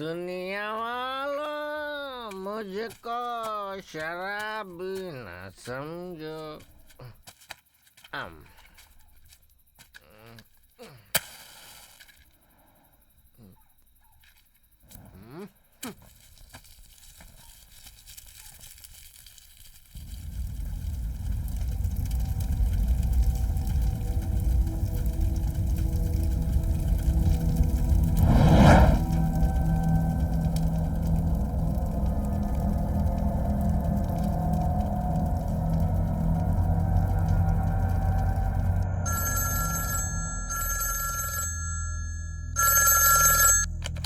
दुनिया वालों मुझको शराबी न समझो।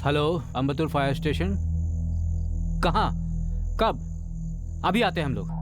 Hello, Ambattur fire station. कहाँ? कब? अभी आते हैं हम लोग।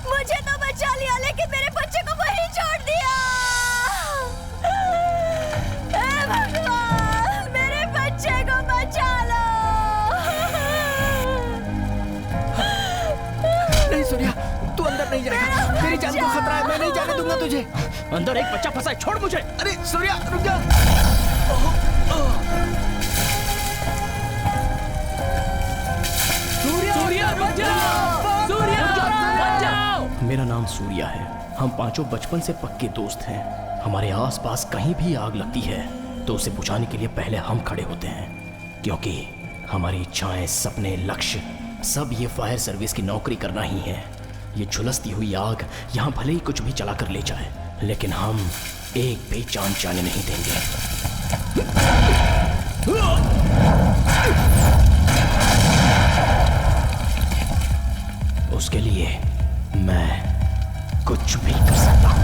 मुझे तो बचा लिया लेकिन मेरे बच्चे को वहीं छोड़ दिया। हे भगवान, मेरे बच्चे को बचा लो। नहीं सूर्या, तू अंदर नहीं जाएगा। तेरी जान को खतरा है, मैं नहीं जाने दूंगा तुझे। अंदर एक बच्चा फंसा है, छोड़ मुझे। अरे सूर्या रुक जा। सूर्या बचाओ! सूर्या बचाओ! मेरा नाम सूर्या है। हम पांचों बचपन से पक्के दोस्त हैं। हमारे आसपास कहीं भी आग लगती है तो उसे बुझाने के लिए पहले हम खड़े होते हैं, क्योंकि हमारी इच्छाएं, सपने, लक्ष्य सब ये फायर सर्विस की नौकरी करना ही है। ये झुलसती हुई आग यहाँ भले ही कुछ भी चला कर ले जाए, लेकिन हम एक भी जान जाने नहीं देंगे। उसके लिए मैं कुछ भी कर सकता हूं।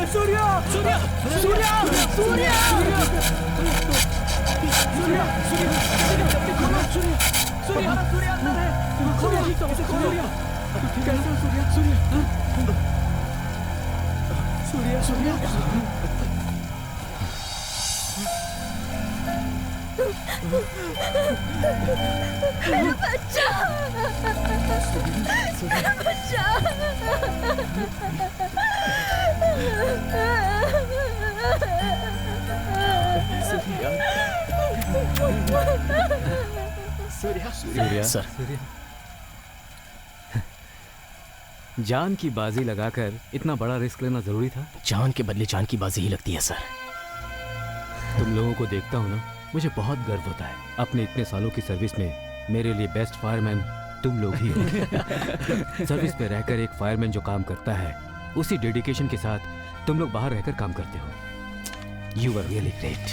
सूर्या, सर, जान की बाजी लगाकर इतना बड़ा रिस्क लेना जरूरी था? जान के बदले जान की बाजी ही लगती है सर। तुम लोगों को देखता हूँ ना, मुझे बहुत गर्व होता है। अपने इतने सालों की सर्विस में मेरे लिए बेस्ट फायरमैन तुम लोग ही हो। सर्विस पे रहकर एक फायरमैन जो काम करता है, उसी डेडिकेशन के साथ तुम लोग बाहर रहकर काम करते हो। You are really great.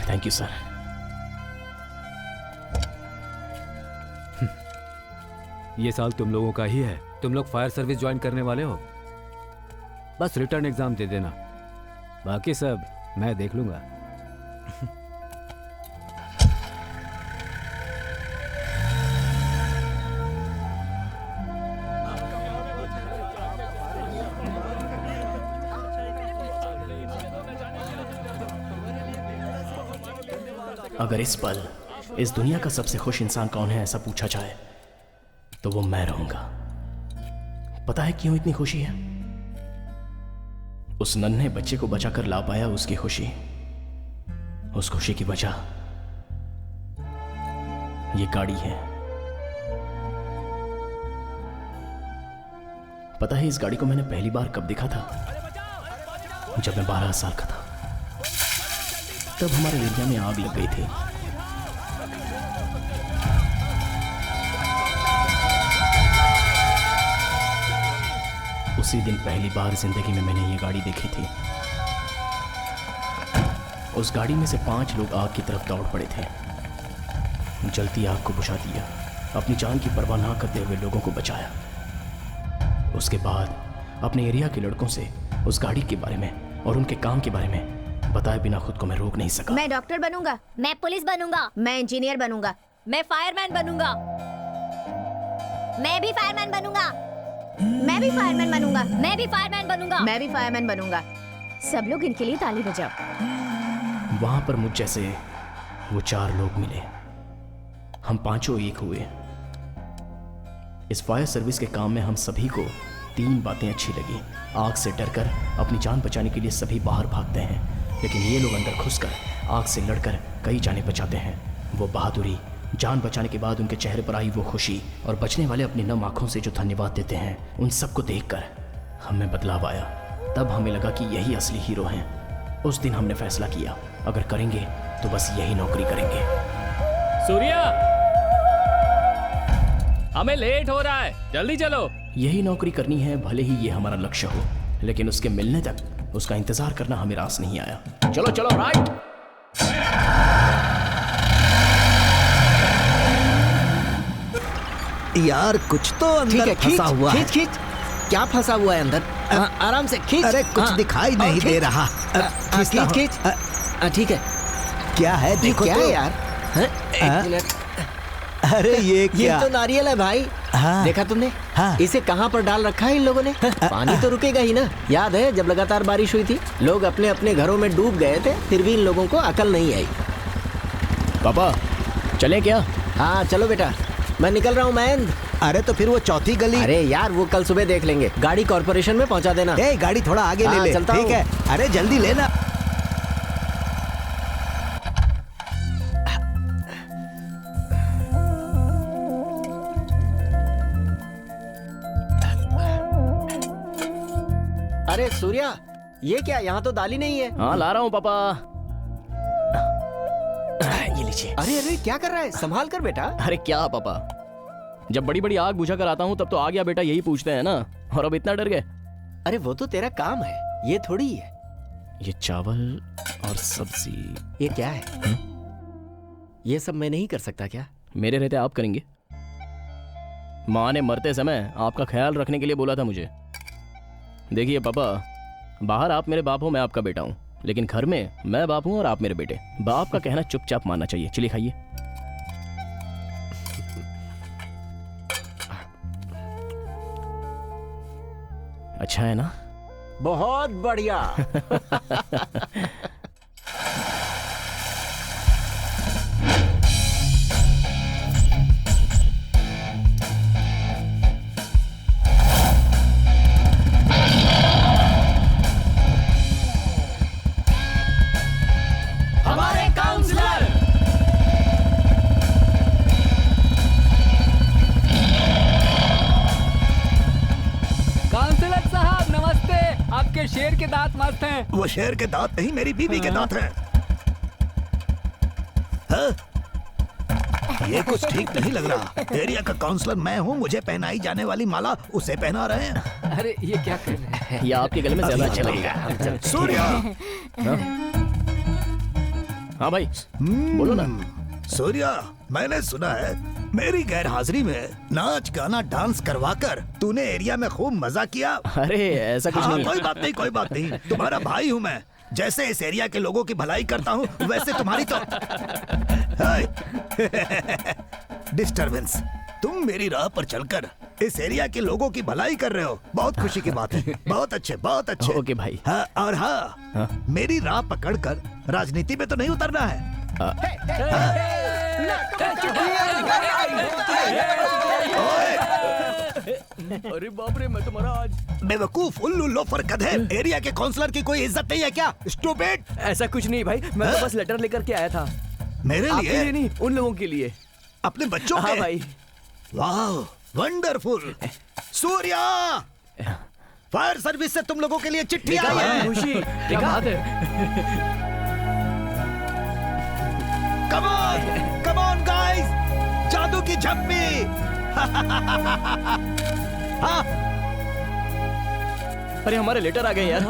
Thank you sir. ये साल तुम लोगों का ही है। तुम लोग फायर सर्विस ज्वाइन करने वाले हो, बस रिटर्न एग्जाम दे देना, बाकी सब मैं देख लूंगा। अगर इस पल इस दुनिया का सबसे खुश इंसान कौन है ऐसा पूछा जाए तो वो मैं रहूंगा। पता है क्यों इतनी खुशी है? उस नन्हे बच्चे को बचाकर ला पाया उसकी खुशी। उस खुशी की वजह ये गाड़ी है। पता है इस गाड़ी को मैंने पहली बार कब देखा था? जब मैं 12 साल का था। तब हमारे एरिया में आग लग गई थी। उसी दिन पहली बार जिंदगी में मैंने ये गाड़ी देखी थी। उस गाड़ी में से 5 लोग आग की तरफ दौड़ पड़े थे। जलती आग को बुझा दिया, अपनी जान की परवाह ना करते हुए लोगों को बचाया। उसके बाद अपने एरिया के लड़कों से उस गाड़ी के बारे में और उनके काम के बारे में बताए बिना खुद को मैं रोक नहीं सका। मैं डॉक्टर बनूंगा, मैं पुलिस बनूंगा, मैं इंजीनियर बनूंगा, मैं फायरमैन बनूंगा, मैं भी फायरमैन बनूंगा, मैं भी फायरमैन बनूंगा, मैं भी फायरमैन बनूंगा, मैं भी फायरमैन बनूंगा। सब लोग इनके लिए ताली बजाओ। वहां पर मुझ जैसे वो 4 लोग मिले। हम पांचों एक हुए। इस फायर सर्विस के काम में हम सभी को 3 बातें अच्छी लगी। आग से डरकर अपनी जान बचाने के लिए सभी बाहर भागते हैं, लेकिन ये लोग अंदर घुसकर आग से लड़कर कई जानें बचाते हैं। वो बहादुरी, जान बचाने के बाद उनके चेहरे पर आई वो खुशी और बचने वाले अपनी नम आंखों से जो धन्यवाद देते हैं, उन सबको देखकर हमें बदलाव आया। तब हमें लगा कि यही असली हीरो हैं। उस दिन हमने फैसला किया, अगर करेंगे तो बस यही नौकरी करेंगे। सूर्या, हमें लेट हो रहा है, जल्दी चलो। यही नौकरी करनी है, भले ही ये हमारा लक्ष्य हो, लेकिन उसके मिलने तक उसका इंतजार करना हमें रास नहीं आया। चलो चलो, राइट। यार कुछ तो अंदर फंसा हुआ है। खींच। क्या फंसा हुआ है अंदर? आराम से खींच। अरे कुछ दिखाई नहीं दे रहा। खींच। ठीक है। क्या है देखो क्या तो। है यार? एक मिनट। अरे ये क्या? ये तो नारियल है भाई। हाँ। देखा तुमने? हाँ। इसे कहाँ पर डाल रखा है इन लोगों ने? पानी तो रुकेगा ही ना। याद है जब लगातार बारिश हुई थी, लोग अपने अपने घरों में डूब गए थे, फिर भी इन लोगों को अकल नहीं आई। पापा चलें क्या? हाँ चलो बेटा, मैं निकल रहा हूँ मयंक। अरे तो फिर वो चौथी गली। अरे यार वो कल सुबह देख लेंगे। गाड़ी कॉर्पोरेशन में पहुँचा देना। ए गाड़ी थोड़ा आगे ले ले। चलता ठीक हूँ। है। अरे जल्दी लेना। अरे सूर्या, ये क्या? यहाँ तो दाल ही नहीं है। हाँ ला रहा हूँ पापा। ये लीजिए। अरे अरे क्या कर रहा है? संभाल कर बेटा। अरे क्या पापा, जब बड़ी बड़ी आग बुझा कर आता हूँ तब तो आ गया बेटा यही पूछते हैं ना, और अब इतना डर गए। अरे वो तो तेरा काम है, ये थोड़ी है। ये चावल और सब्जी। ये क्या है? ये सब मैं नहीं कर सकता क्या? मेरे रहते आप करेंगे। माँ ने मरते समय आपका ख्याल रखने के लिए बोला था मुझे। देखिए पापा, बाहर आप मेरे बाप हो, मैं आपका बेटा हूँ, लेकिन घर में मैं बाप हूँ और आप मेरे बेटे। बाप का कहना चुपचाप मानना चाहिए। चलिए खाइए। अच्छा है ना? बहुत बढ़िया। हमारे काउंसलर काउंसलर साहब नमस्ते। आपके शेर के दांत मस्त हैं। वो शेर के दांत नहीं, मेरी बीवी के दांत हैं। हाँ? ये कुछ ठीक नहीं लग रहा। एरिया का काउंसलर मैं हूँ, मुझे पहनाई जाने वाली माला उसे पहना रहे हैं। अरे ये क्या कर रहे हैं? ये आपके गले में ज्यादा अच्छा लगेगा। सूर्या, हाँ भाई बोलो ना। सूर्या, मैंने सुना है मेरी गैर हाजिरी में नाच गाना डांस करवाकर तूने एरिया में खूब मजा किया। अरे ऐसा कुछ हाँ, नहीं। कोई बात नहीं, कोई बात नहीं। तुम्हारा भाई हूँ मैं। जैसे इस एरिया के लोगों की भलाई करता हूँ, वैसे तुम्हारी तो डिस्टरबेंस। तुम मेरी राह पर चलकर इस एरिया के लोगों की भलाई कर रहे हो, बहुत खुशी की बात है। बहुत अच्छे, बहुत अच्छे। ओके भाई। हाँ, और हाँ, मेरी राह पकड़कर राजनीति में तो नहीं उतरना है। अरे बाप रे, मैं तुम्हारा आज बेवकूफ, उल्लू, लोफर, गधे। एरिया के काउंसलर की कोई इज्जत नहीं है क्या? स्टूपिड। ऐसा कुछ नहीं भाई, मैं तो बस लेटर लेकर के आया था। मेरे आपके लिए लिए? नहीं, उन लोगों के लिए। अपने बच्चों हाँ के? भाई। वाह, वंडरफुल। सूर्या, फायर सर्विस से तुम लोगों के लिए चिट्ठी आई है। खुशी क्या बात है। Come on, come on guys, जादू की झप्पी। हाँ, अरे हमारे लेटर आ गए यार।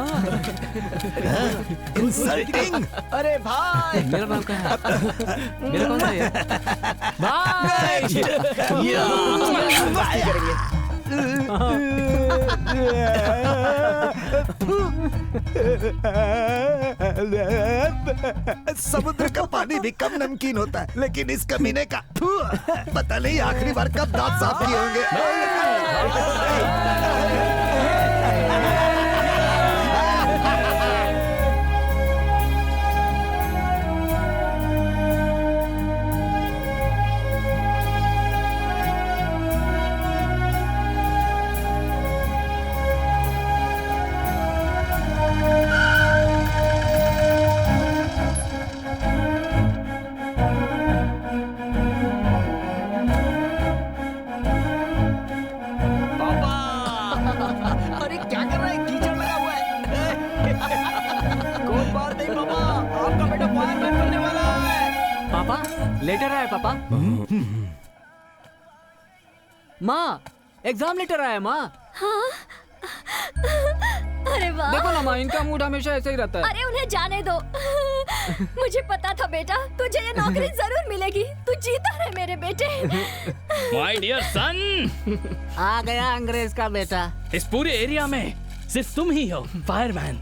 इंसल्टिंग। अरे भाई मेरा नाम क्या है? मेरा कौन सा है? भाई समुद्र का पानी भी कम नमकीन होता है, लेकिन इस कमीने का पता नहीं आखिरी बार कब दांत साफ किए होंगे। अरे क्या कर रहा है? कीचड़ लगा हुआ है। कोई बात नहीं पापा, आपका बेटा फायरमैन बनने वाला है। पापा लेटर आया पापा। माँ एग्जाम लेटर आया माँ। अरे वाह। देखो ना माँ, इनका मूड हमेशा ऐसे ही रहता है। अरे उन्हें जाने दो। मुझे पता था बेटा, तुझे ये नौकरी जरूर मिलेगी। तू जीता रहे मेरे बेटे। माय डियर सन, आ गया अंग्रेज का बेटा। इस पूरे एरिया में सिर्फ तुम ही हो फायरमैन।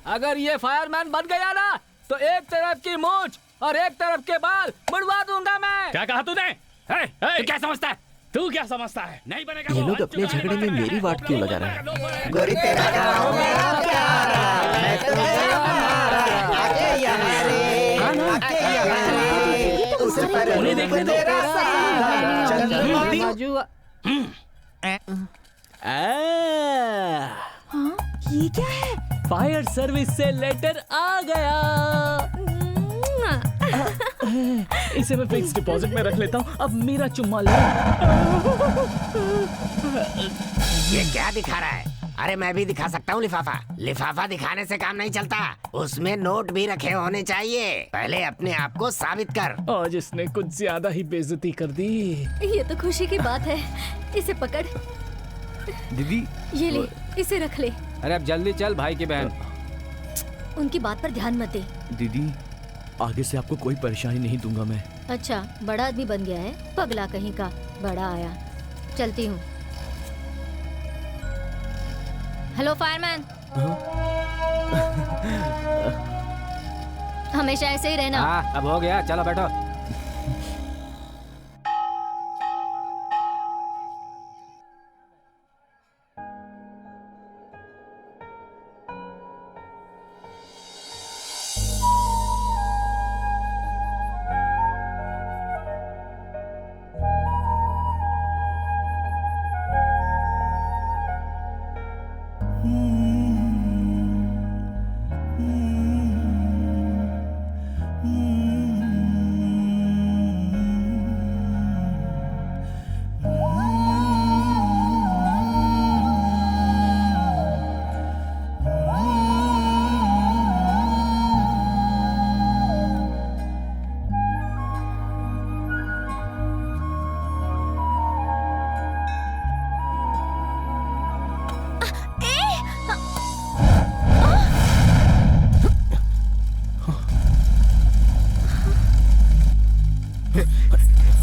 अगर ये फायरमैन बन गया ना, तो एक तरफ की मूंछ और एक तरफ के बाल मुड़वा दूंगा मैं। क्या कहा तूने? तू क्या समझता है? तू क्या समझता है? नहीं बनेगा। ये वो लोग अंचु अपने गाने झगड़े में बनेगा, मेरी वो वाट क्यों लोग लगा रहे बनेगा, लोग बनेगा। गोरी तेरा गाँव मेरा प्यारा, मैं तुझे हमारा, आके यहाँ रे, आके यहाँ रे, उस पर उन्हें देखने दो। तेरा सारा, चंद्रमा बाजू- ये क्या है? फायर सर्विस से लेटर आ गया। इसे मैं फिक्स डिपॉजिट में रख लेता हूँ। अब मेरा चुम्मा लो। ये क्या दिखा रहा है? अरे मैं भी दिखा सकता हूँ लिफाफा। लिफाफा दिखाने से काम नहीं चलता, उसमें नोट भी रखे होने चाहिए। पहले अपने आप को साबित कर। आज इसने कुछ ज्यादा ही बेइज्जती कर दी। ये तो खुशी की बात है। इसे पकड़, दीदी ये ले, इसे रख ले। अरे अब जल्दी चल भाई की बहन। उनकी बात पर ध्यान मत दे। दीदी आगे से आपको कोई परेशानी नहीं दूंगा मैं। अच्छा, बड़ा आदमी बन गया है, पगला कहीं का। बड़ा आया, चलती हूँ। हेलो फायरमैन, हमेशा ऐसे ही रहना। हाँ अब हो गया, चलो बैठो।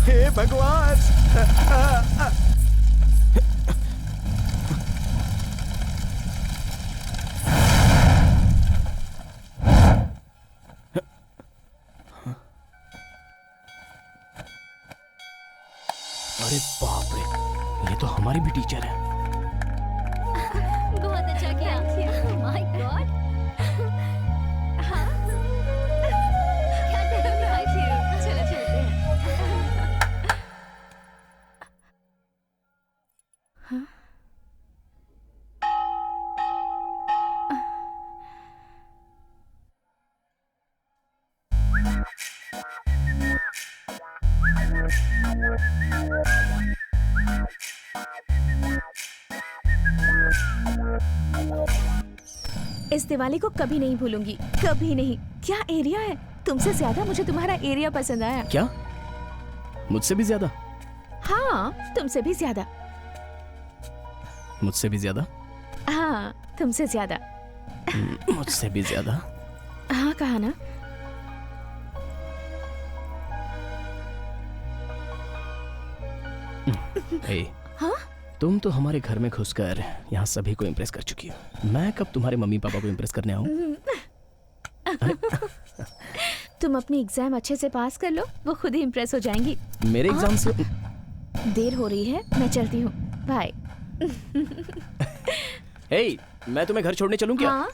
हे भगवान। अरे बाप रे, ये तो हमारी भी टीचर है। बहुत अच्छा किया। My God. क्या करूँगी? चलो चलते हैं। इस दिवाली को कभी नहीं भूलूंगी, कभी नहीं। क्या एरिया है, तुमसे ज्यादा मुझे तुम्हारा एरिया पसंद आया। क्या? मुझसे भी ज्यादा? हाँ तुमसे भी ज्यादा। मुझसे भी ज्यादा? हाँ तुमसे ज्यादा। मुझसे भी ज्यादा? हाँ कहा ना। हे, हाँ? तुम तो हमारे घर में घुसकर यहाँ सभी को इम्प्रेस कर चुकी हो। मैं कब तुम्हारे मम्मी पापा को इम्प्रेस करने आऊँ? तुम अपनी एग्जाम अच्छे से पास कर लो, वो खुद ही इम्प्रेस हो जाएंगी। मेरे एग्जाम से देर हो रही है, मैं चलती हूँ। बाय। हे, मैं तुम्हें घर छोड़ने चलूं क्या? हाँ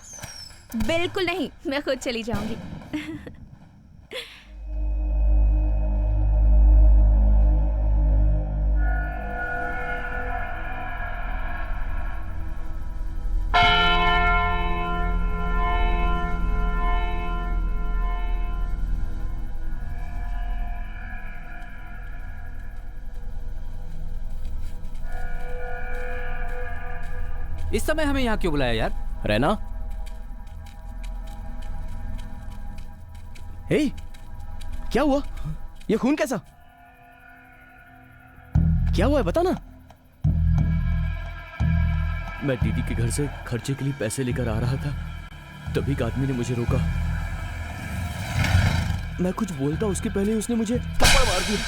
बिल्कुल नहीं, मैं खुद चली जाऊंगी। इस समय हमें यहाँ क्यों बुलाया यार? रहना। हे, क्या हुआ? ये खून कैसा? क्या हुआ है बता ना। मैं दीदी के घर से खर्चे के लिए पैसे लेकर आ रहा था, तभी एक आदमी ने मुझे रोका। मैं कुछ बोलता उसके पहले ही उसने मुझे थप्पड़ मार दिया।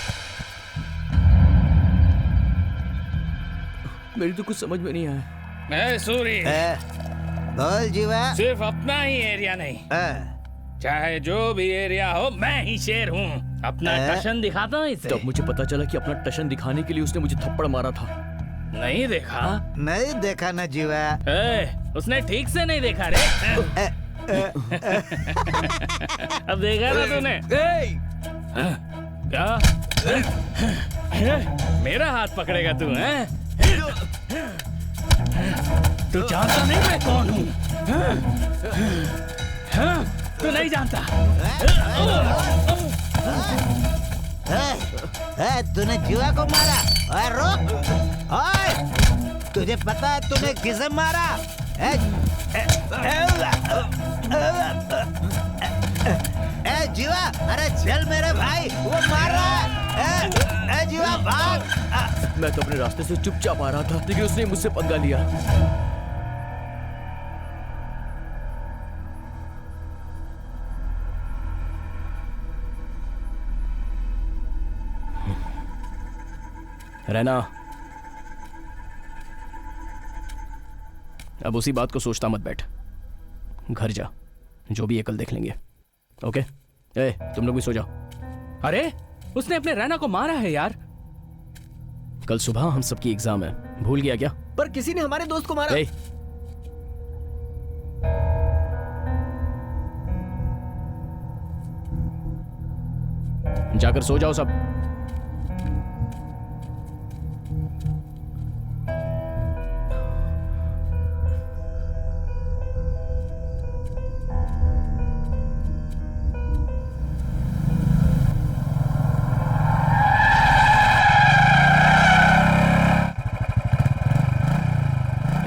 मेरी तो कुछ समझ में नहीं आया। सूरी, बोल जीवा। सिर्फ अपना ही एरिया नहीं, चाहे जो भी एरिया हो, मैं ही शेर हूँ। अपना टशन दिखाता हूँ इसे। तब मुझे पता चला कि अपना टशन दिखाने के लिए उसने मुझे थप्पड़ मारा था। नहीं देखा? नहीं देखा ना जीवा। उसने ठीक से नहीं देखा रे। अब देखा ना तूने? क्या? मेरा हाथ पकड़ेगा तू? तू जानता नहीं मैं कौन हूँ? तू नहीं जानता? तूने जीवा को मारा? ओए रुक! ओए! तुझे पता है तूने किसे मारा? जीवा, अरे चल मेरे भाई, वो मार रहा है। जीवा भाग! मैं तो अपने रास्ते से चुपचाप आ रहा था, लेकिन उसने मुझसे पंगा लिया। रहना, अब उसी बात को सोचता मत बैठ। घर जा, जो भी है कल देख लेंगे। ओके? ए, तुम लोग भी सो जाओ। अरे उसने अपने रैना को मारा है यार। कल सुबह हम सबकी एग्जाम है, भूल गया क्या? पर किसी ने हमारे दोस्त को मारा। ए, जाकर सो जाओ सब।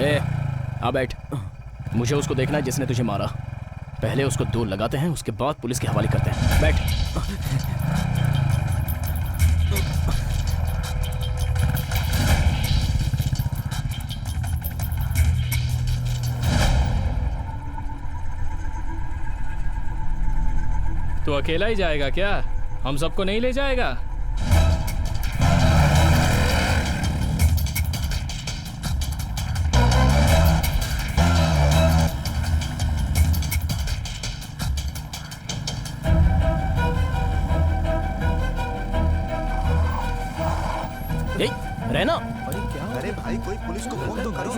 ए, आ बैठ। मुझे उसको देखना है जिसने तुझे मारा। पहले उसको दो लगाते हैं, उसके बाद पुलिस के हवाले करते हैं। बैठ। तो अकेला ही जाएगा क्या? हम सबको नहीं ले जाएगा? ए, रहना। अरे भाई कोई पुलिस को फोन तो करो।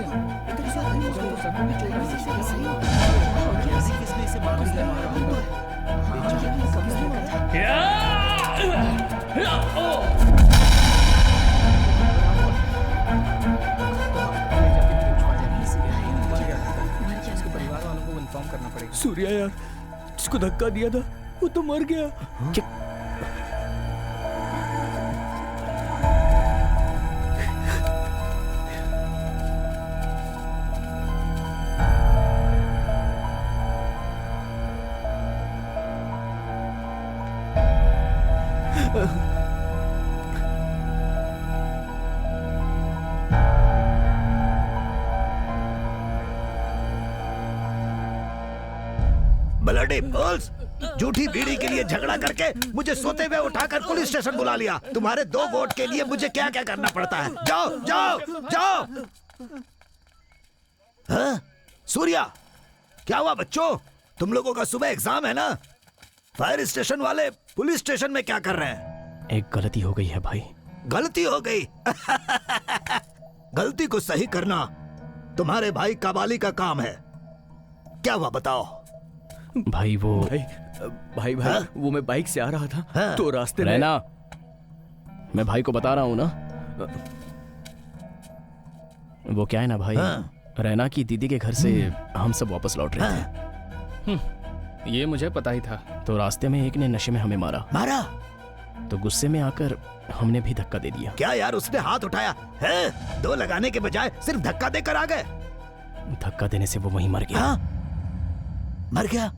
सूर्या यार, जिसको धक्का दिया था वो तो मर गया। ब्लडी फूल्स, झूठी बीड़ी के लिए झगड़ा करके मुझे सोते हुए उठाकर पुलिस स्टेशन बुला लिया। तुम्हारे 2 वोट के लिए मुझे क्या क्या करना पड़ता है। जाओ जाओ जाओ। हाँ? सूर्या, क्या हुआ बच्चों? तुम लोगों का सुबह एग्जाम है ना? फायर स्टेशन वाले पुलिस स्टेशन में क्या कर रहे हैं? एक गलती हो गई है भाई। गलती हो गई? गलती को सही करना तुम्हारे भाई कबाली का काम है। क्या हुआ बताओ? भाई वो भाई हाँ? वो मैं बाइक से आ रहा था हाँ? तो रास्ते में रहना, मैं भाई को बता रहा हूं ना। वो क्या है ना भाई, हाँ? रैना की दीदी के घर से हम सब वापस लौट रहे थे। ये मुझे पता ही था। तो रास्ते में एक ने नशे में हमें मारा। मारा? तो गुस्से में आकर हमने भी धक्का दे दिया। क्या यार, उसने हाथ उठाया है? 2 लगाने के बजाय सिर्फ धक्का देकर आ गए। धक्का देने से वो वहीं मर गया। हाँ? मर गया?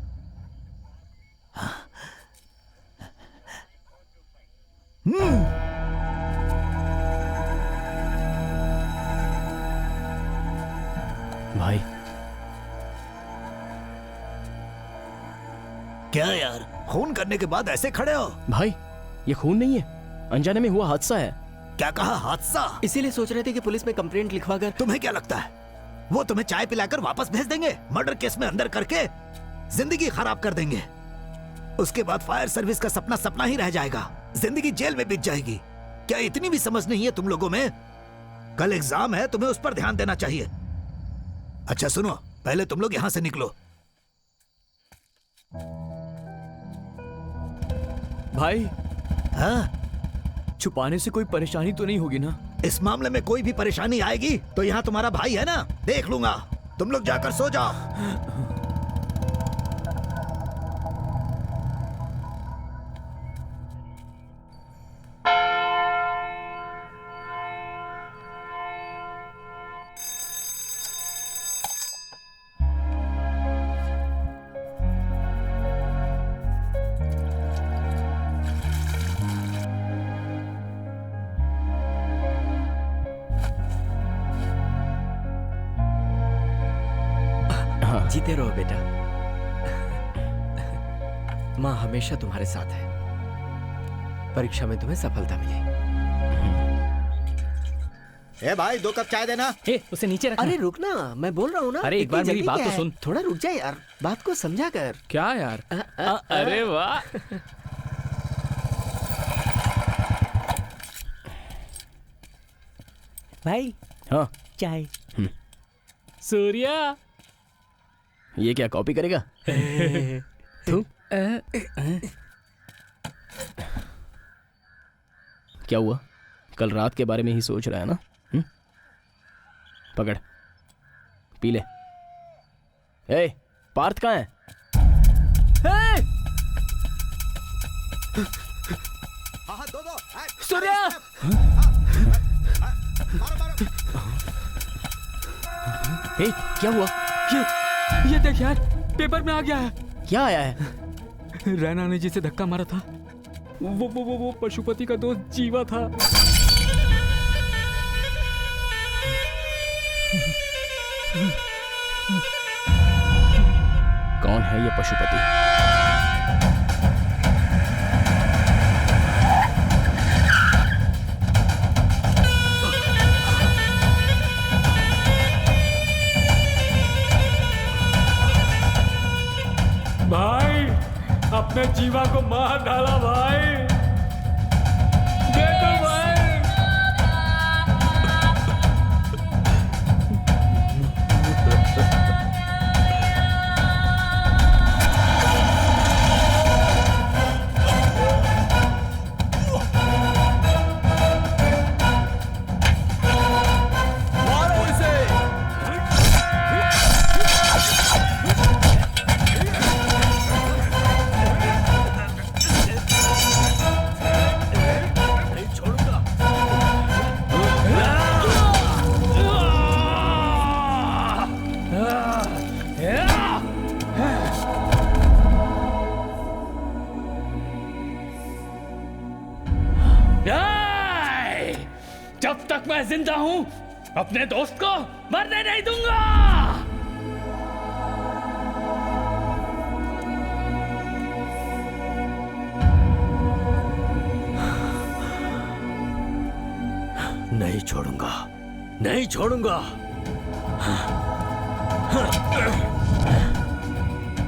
भाई क्या यार, खून करने के बाद ऐसे खड़े हो? भाई ये खून नहीं है, अनजाने में हुआ हादसा है। क्या कहा? हादसा? इसीलिए सोच रहे थे कि पुलिस में कंप्लेंट लिखवा कर। तुम्हें क्या लगता है वो तुम्हें चाय पिलाकर वापस भेज देंगे? मर्डर केस में अंदर करके जिंदगी खराब कर देंगे। उसके बाद फायर सर्विस का सपना सपना ही रह जाएगा। जिंदगी जेल में बीत जाएगी। क्या इतनी भी समझ नहीं है तुम लोगों में? कल एग्जाम है, तुम्हें उस पर ध्यान देना चाहिए। अच्छा सुनो, पहले तुम लोग यहां से निकलो। भाई हाँ? छुपाने से कोई परेशानी तो नहीं होगी ना? इस मामले में कोई भी परेशानी आएगी तो यहाँ तुम्हारा भाई है ना, देख लूंगा। तुम लोग जाकर सो जाओ। जीते रहो बेटा। माँ हमेशा तुम्हारे साथ है। परीक्षा में तुम्हें सफलता मिले। ए भाई 2 कप चाय देना। उसे नीचे रखना। अरे रुक ना, मैं बोल रहा हूँ ना। अरे एक बार इतनी मेरी जल्दी बात क्या तो है? सुन। थोड़ा रुक जा यार, बात को समझा कर। क्या यार? अरे वाह। भाई हाँ चाय। सूर्या ये क्या कॉपी करेगा? तू क्या हुआ? कल रात के बारे में ही सोच रहा है ना? पकड़ पी ले। ए पार्थ कहाँ है? हाँ दो सूर्या ए क्या हुआ? ये देख यार, पेपर में आ गया है। क्या आया है? रैना ने जिसे धक्का मारा था वो पशुपति का दोस्त जीवा था। कौन है ये पशुपति? भाई अपने जीवा को मार डाला भाई। देखो भाई। जब तक मैं जिंदा हूं अपने दोस्त को मरने नहीं दूंगा। नहीं छोड़ूंगा, नहीं छोड़ूंगा।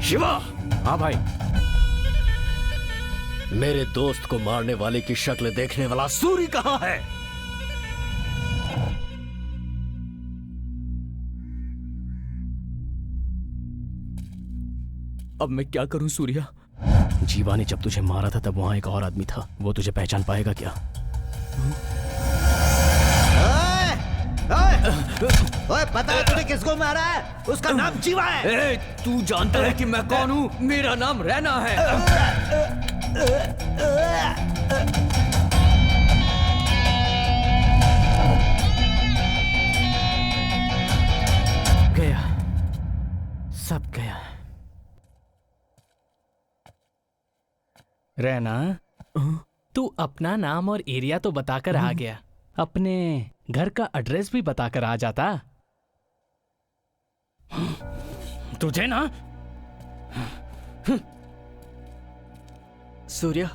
शिवा। हाँ भाई। मेरे दोस्त को मारने वाले की शक्ल देखने वाला सूर्य कहाँ है? अब मैं क्या करूं सूर्या? जीवा ने जब तुझे मारा था तब वहां एक और आदमी था, वो तुझे पहचान पाएगा क्या? ओए पता है तूने किसको मारा है? उसका नाम जीवा है। तू जानता है कि मैं कौन हूँ? मेरा नाम रैना है। गया, सब गया। रैना, तू अपना नाम और एरिया तो बताकर आ गया, अपने घर का एड्रेस भी बताकर आ जाता। तुझे ना सूर्या,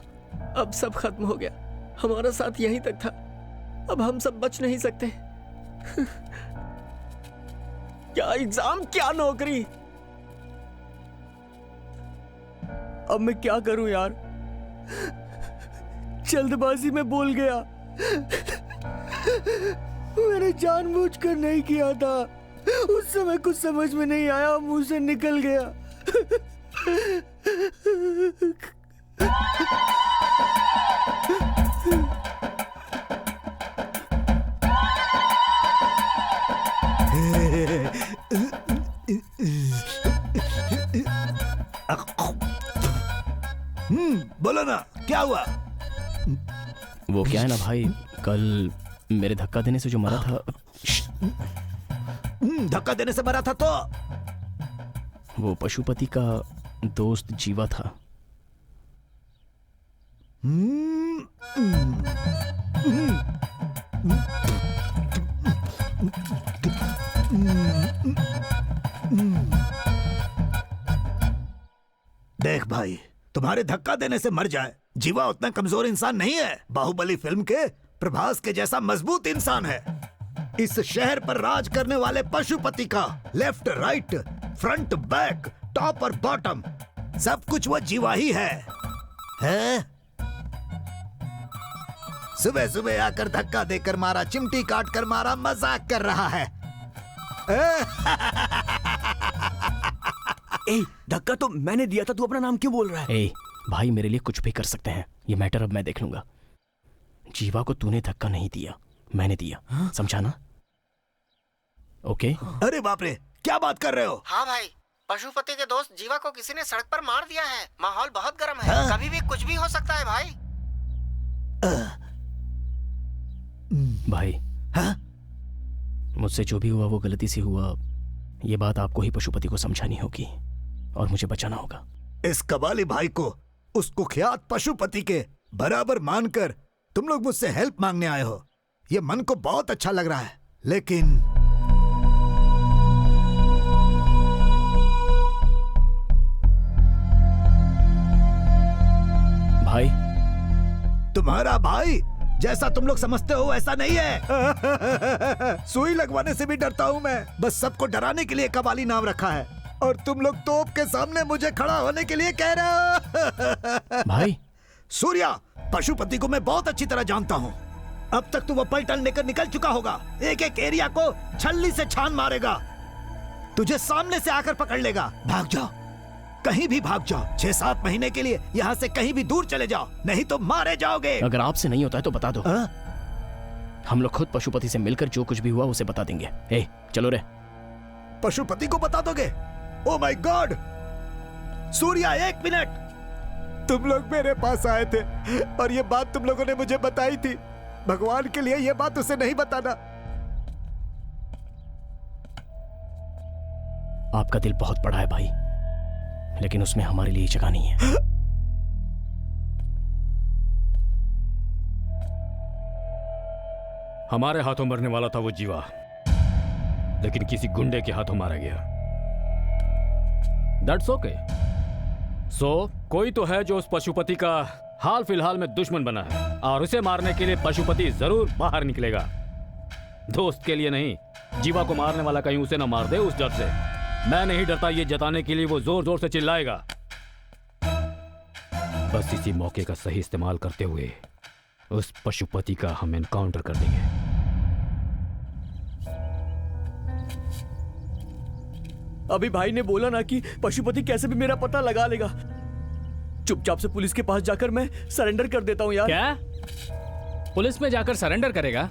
अब सब खत्म हो गया। हमारा साथ यहीं तक था, अब हम सब बच नहीं सकते। क्या एग्जाम, क्या नौकरी। अब मैं क्या करूं यार? जल्दबाजी में बोल गया। मैंने जानबूझकर नहीं किया था। उस समय कुछ समझ में नहीं आया, मुंह से निकल गया। बोलो ना क्या हुआ? वो क्या है ना भाई, कल मेरे धक्का देने से जो मरा था। धक्का देने से मरा था तो वो पशुपति का दोस्त जीवा था। देख भाई, तुम्हारे धक्का देने से मर जाए, जीवा उतना कमजोर इंसान नहीं है। बाहुबली फिल्म के प्रभास के जैसा मजबूत इंसान है। इस शहर पर राज करने वाले पशुपति का left right front back top और बॉटम सब कुछ वो जीवा ही है? सुबह सुबह आकर धक्का देकर मारा, चिमटी काट कर मारा, मजाक कर रहा है। ए, धक्का तो मैंने दिया था, तू अपना नाम क्यों बोल रहा है? ए, भाई मेरे लिए कुछ भी कर सकते हैं, ये मैटर अब मैं देख लूंगा। जीवा को तूने धक्का नहीं दिया, मैंने दिया। समझा ना? ओके? अरे बाप रे, क्या बात कर रहे हो? हाँ भाई, पशुपति के दोस्त जीवा को किसी ने सड़क पर मार दिया है। माहौल बहुत गर्म है, कभी भी कुछ भी हो सकता है भाई। भाई, मुझसे जो भी हुआ वो गलती से हुआ। ये बात आपको ही पशुपति को समझानी होगी और मुझे बचाना होगा। इस कबाली भाई को उस कुख्यात पशुपति के बराबर मानकर तुम लोग मुझसे हेल्प मांगने आए हो, ये मन को बहुत अच्छा लग रहा है। लेकिन भाई, तुम्हारा भाई जैसा तुम लोग समझते हो ऐसा नहीं है। सुई लगवाने से भी डरता हूँ मैं, बस सबको डराने के लिए कबाली नाम रखा है, और तुम लोग तोप के सामने मुझे खड़ा होने के लिए कह रहे हो। भाई सूर्या, पशुपति को मैं बहुत अच्छी तरह जानता हूँ। अब तक तो वो पलटन लेकर निकल चुका होगा, एक एक एरिया को छल्ली से छान मारेगा, तुझे सामने से आकर पकड़ लेगा। भाग जाओ, कहीं भी भाग जाओ, 6-7 महीने के लिए यहाँ से कहीं भी दूर चले जाओ, नहीं तो मारे जाओगे। अगर आपसे नहीं होता है तो बता दो। हम लोग खुद पशुपति से मिलकर जो कुछ भी हुआ उसे बता देंगे। ए, चलो रे। पशुपति को बता दोगे? Oh my God! Surya, 1 minute. तुम लोग मेरे पास आए थे और ये बात तुम लोगों ने मुझे बताई थी। भगवान के लिए ये बात उसे नहीं बताना। आपका दिल बहुत बड़ा है भाई, लेकिन उसमें हमारे लिए जगह नहीं है। हमारे हाथों मरने वाला था वो जीवा, लेकिन किसी गुंडे के हाथों मारा गया। That's okay. सो कोई तो है जो उस पशुपति का हाल फिलहाल में दुश्मन बना है, और उसे मारने के लिए पशुपति जरूर बाहर निकलेगा। दोस्त के लिए नहीं, जीवा को मारने वाला कहीं उसे ना मार दे, उस डर से। मैं नहीं डरता, ये जताने के लिए वो जोर जोर से चिल्लाएगा। बस इसी मौके का सही इस्तेमाल करते हुए उस पशुपति का हम एनकाउंटर कर देंगे। अभी भाई ने बोला ना कि पशुपति कैसे भी मेरा पता लगा लेगा। चुपचाप से पुलिस के पास जाकर मैं सरेंडर कर देता हूँ यार। क्या? पुलिस में जाकर सरेंडर करेगा?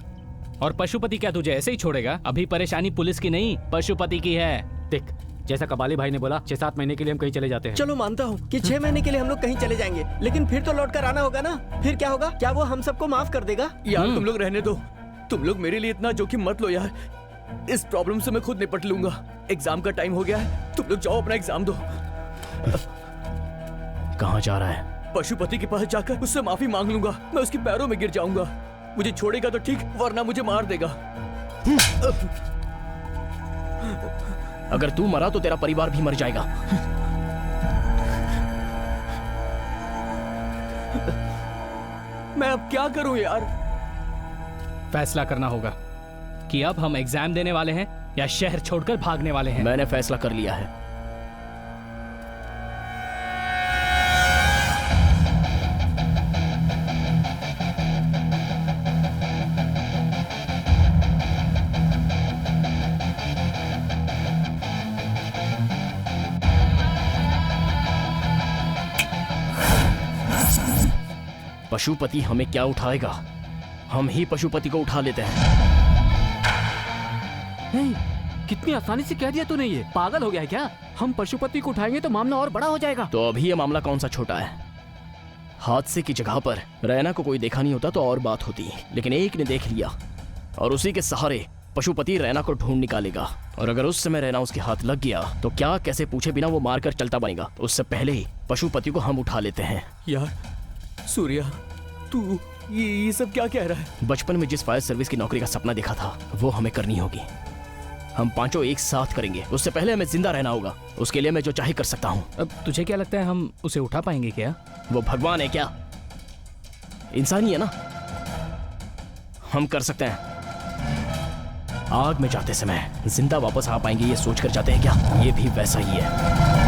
और पशुपति क्या तुझे ऐसे ही छोड़ेगा? अभी परेशानी पुलिस की नहीं, पशुपति की है। देख, जैसा कबाली भाई ने बोला, 6-7 महीने के लिए हम कहीं चले जाते हैं। चलो मानता हूँ कि 6 महीने के लिए हम लोग कहीं चले जाएंगे, लेकिन फिर तो लौट कर आना होगा ना। फिर क्या होगा? क्या वो हम सबको माफ कर देगा? यार तुम लोग रहने दो, तुम लोग मेरे लिए इतना जोखिम मत लो यार। इस प्रॉब्लम से मैं खुद निपट लूंगा। एग्जाम का टाइम हो गया है, तुम लोग जाओ अपना एग्जाम दो। कहाँ जा रहा है? पशुपति के पास जाकर उससे माफी मांग लूंगा। मैं उसके पैरों में गिर जाऊंगा। मुझे छोड़ेगा तो ठीक, वरना मुझे मार देगा। अगर तू मरा तो तेरा परिवार भी मर जाएगा। मैं अब क्या करूं यार? फैसला करना होगा कि अब हम एग्जाम देने वाले हैं या शहर छोड़कर भागने वाले हैं। मैंने फैसला कर लिया है। पशुपति हमें क्या उठाएगा? हम ही पशुपति को उठा लेते हैं। कितनी आसानी से कह दिया तूने, ये पागल हो गया है क्या? हम पशुपति को उठाएंगे तो मामला और बड़ा हो जाएगा। तो अभी ये मामला कौन सा छोटा है? हादसे की जगह पर रैना को कोई देखा नहीं होता तो और बात होती, लेकिन एक ने देख लिया और उसी के सहारे पशुपति रैना को ढूंढ निकालेगा। और अगर उस समय रैना उसके हाथ लग गया तो क्या कैसे पूछे बिना वो मारकर चलता बनेगा। तो उससे पहले ही पशुपति को हम उठा लेते हैं। यार सूर्या, तू ये सब क्या कह रहा है? बचपन में जिस फायर सर्विस की नौकरी का सपना देखा था वो हमें करनी होगी। हम पांचों एक साथ करेंगे। उससे पहले हमें जिंदा रहना होगा। उसके लिए मैं जो चाहे कर सकता हूँ। अब तुझे क्या लगता है हम उसे उठा पाएंगे क्या? वो भगवान है क्या? इंसानी है ना, हम कर सकते हैं। आग में जाते समय जिंदा वापस आ पाएंगे ये सोच कर जाते हैं क्या? ये भी वैसा ही है।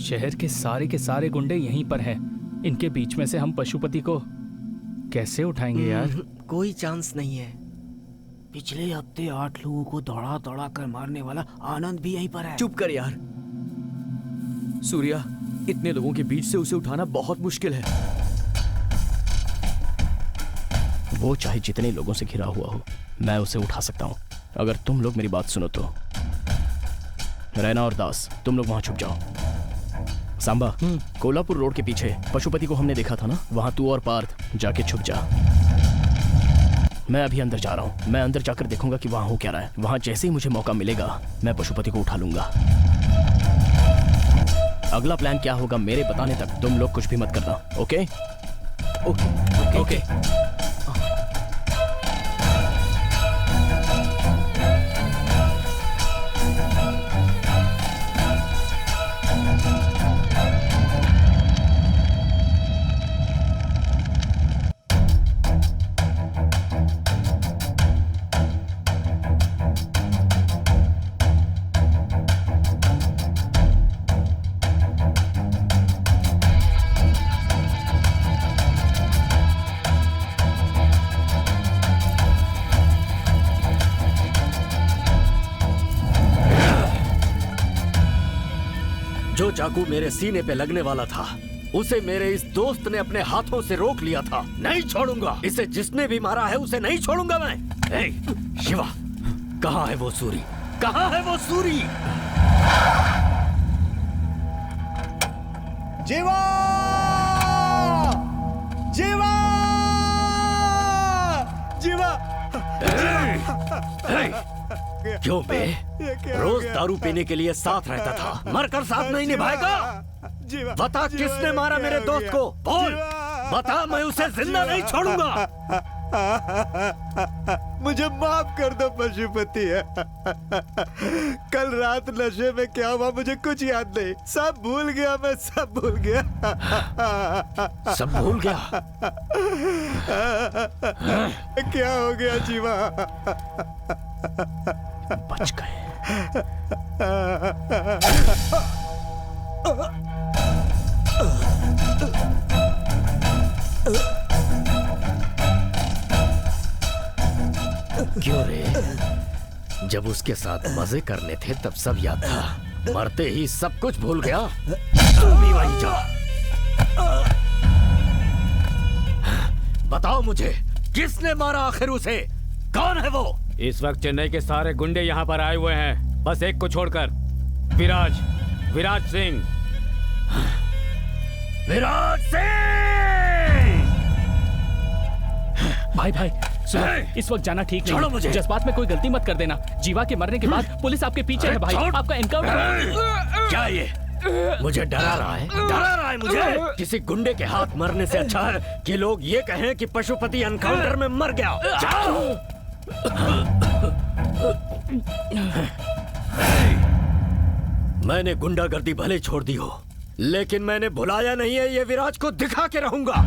शहर के सारे गुंडे यहीं पर हैं। इनके बीच में से हम पशुपति को कैसे उठाएंगे यार? कोई चांस नहीं है। पिछले हफ्ते 8 लोगों को दौड़ा दौड़ा कर मारने वाला आनंद भी यहीं पर है। चुप कर यार सूर्या, इतने लोगों के बीच से उसे उठाना बहुत मुश्किल है। वो चाहे जितने लोगों से घिरा हुआ हो, मैं उसे उठा सकता हूँ अगर तुम लोग मेरी बात सुनो तो। रैना और दास, तुम लोग वहां छुप जाओ। सांबा, कोल्हापुर रोड के पीछे पशुपति को हमने देखा था ना, वहां तू और पार्थ जाके छुप जा। मैं अभी अंदर जा रहा हूं। मैं अंदर जाकर देखूंगा कि वहां हो क्या रहा है। वहां जैसे ही मुझे मौका मिलेगा मैं पशुपति को उठा लूंगा। अगला प्लान क्या होगा मेरे बताने तक तुम लोग कुछ भी मत करना। Okay okay okay. जो चाकू मेरे सीने पे लगने वाला था उसे मेरे इस दोस्त ने अपने हाथों से रोक लिया था। नहीं छोड़ूंगा इसे। जिसने भी मारा है उसे नहीं छोड़ूंगा मैं। शिवा, कहाँ है वो सूरी? कहाँ है वो सूरी? जीवा! जीवा! जीवा! क्यों बे? रोज दारू पीने के लिए साथ रहता था, मरकर साथ नहीं निभाएगा? बता किसने मारा मेरे दोस्त को? बोल बता, मैं उसे जिंदा नहीं छोड़ूंगा। मुझे माफ कर दो पशुपति। कल रात नशे में क्या हुआ मुझे कुछ याद नहीं। सब भूल गया मैं, सब भूल गया। सब भूल गया? क्या हो गया जीवा? बच गए। क्यों रे? जब उसके साथ मजे करने थे तब सब याद था, मरते ही सब कुछ भूल गया। तू भी वहीं जा। बताओ मुझे, किसने मारा आखिर उसे? कौन है वो? इस वक्त चेन्नई के सारे गुंडे यहाँ पर आए हुए हैं, बस एक को छोड़कर। विराज सिंह। विराज सिंह! भाई सुनो, इस वक्त जाना ठीक नहीं। मुझे। जज्बात में कोई गलती मत कर देना। जीवा के मरने के बाद पुलिस आपके पीछे है भाई। आपका एनकाउंटर। क्या ये मुझे डरा रहा है? डरा रहा है मुझे? किसी गुंडे के हाथ मरने से अच्छा है कि लोग ये कहें कि पशुपति एनकाउंटर में मर गया। जाओ। मैंने गुंडागर्दी भले छोड़ दी हो, लेकिन मैंने भुलाया नहीं है। ये विराज को दिखा के रहूंगा।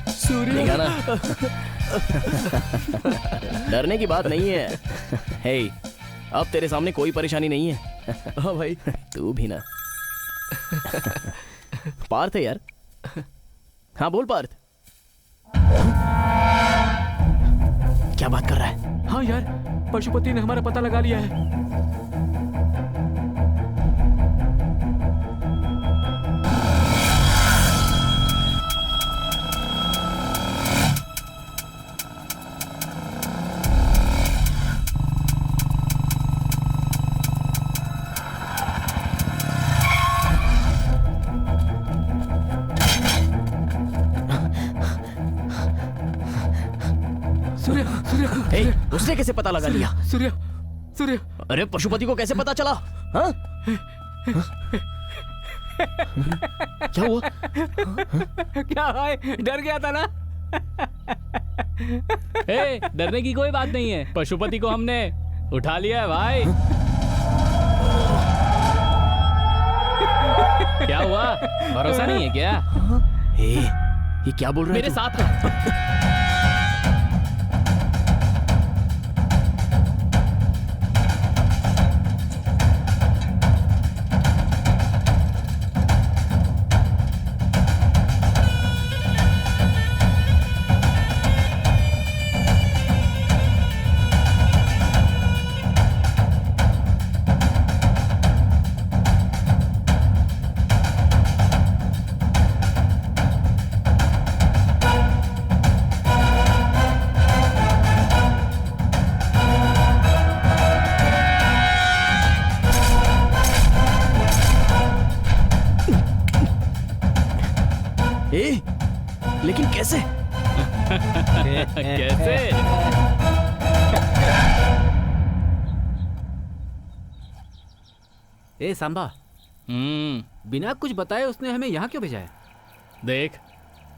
सूर्या देखा ना, डरने की बात नहीं है। हे, अब तेरे सामने कोई परेशानी नहीं है। हाँ भाई, तू भी ना। पार्थ है यार। हाँ बोल पार्थ। क्या बात कर रहा है? हाँ यार, पशुपति ने हमारा पता लगा लिया है। उसने कैसे पता लगा लिया? सूर्य, सूर्य। अरे पशुपति को कैसे पता चला? हाँ? क्या हुआ? क्या भाई, डर गया था ना? ए, डरने की कोई बात नहीं है। पशुपति को हमने उठा लिया है भाई। क्या हुआ? भरोसा नहीं है क्या? ये क्या बोल रहे हैं? मेरे साथ रहो। लेकिन कैसे? कैसे? ए सांबा, बिना कुछ बताए उसने हमें यहाँ क्यों भेजा है? देख,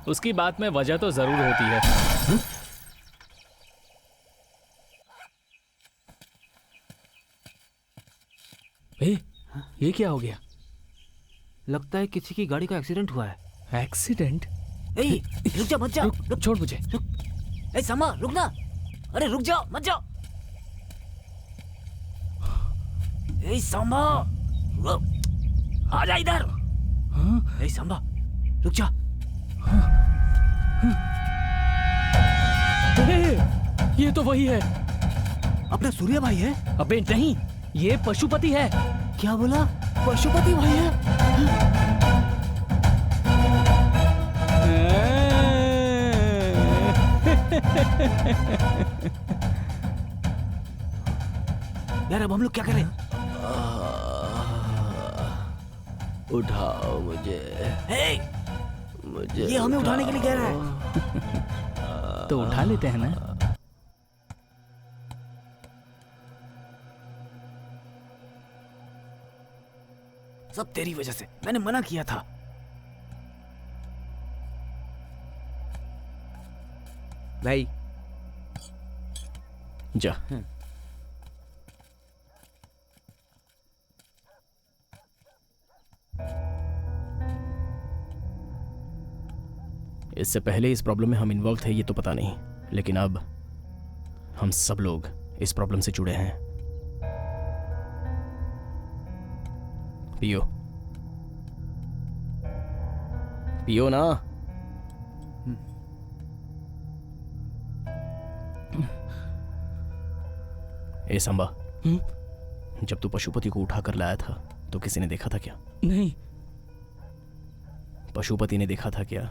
उसकी बात में वजह तो जरूर होती है। ये क्या हो गया? लगता है किसी की गाड़ी का एक्सीडेंट हुआ है। एक्सीडेंट? रुक जा, मत जा। रुक, छोड़ मुझे। ए सांबा, रुक ना। अरे रुक जाओ, मत जाओ। ए सांबा, आ जा इधर। ए सांबा, रुक जा। ये तो वही है। अपना सूर्य भाई है? अबे नहीं, ये पशुपति है। क्या बोला? पशुपति भाई है? यार अब हम लोग क्या करें? उठाओ मुझे। मुझे ये हमें उठाने के लिए कह रहा है। तो उठा लेते हैं ना। सब तेरी वजह से, मैंने मना किया था। भाई जा। इससे पहले इस प्रॉब्लम में हम इन्वॉल्व थे ये तो पता नहीं, लेकिन अब हम सब लोग इस प्रॉब्लम से जुड़े हैं। पियो पियो ना। ए सांबा, जब तू पशुपति को उठा कर लाया था तो किसी ने देखा था क्या? नहीं। पशुपति ने देखा था क्या?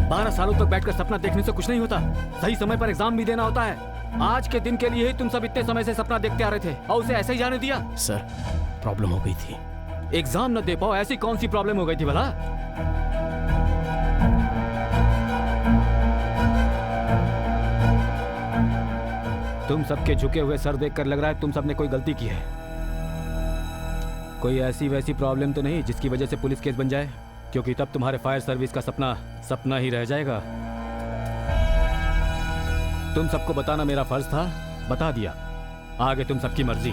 12 सालों तक बैठकर सपना देखने से कुछ नहीं होता। सही समय पर एग्जाम भी देना होता है। आज के दिन के लिए ही तुम सब इतने समय से सपना देखते आ रहे थे और उसे ऐसे ही जाने दिया। सर, प्रॉब्लम हो गई थी। एग्जाम न दे पाओ, ऐसी कौन सी प्रॉब्लम हो गई थी भला? तुम सबके झुके हुए सर देखकर लग रहा है तुम सबने कोई गलती की है। कोई ऐसी वैसी प्रॉब्लम तो नहीं जिसकी वजह से पुलिस केस बन जाए, क्योंकि तब तुम्हारे फायर सर्विस का सपना सपना ही रह जाएगा। तुम सबको बताना मेरा फर्ज था, बता दिया। आगे तुम सबकी मर्जी।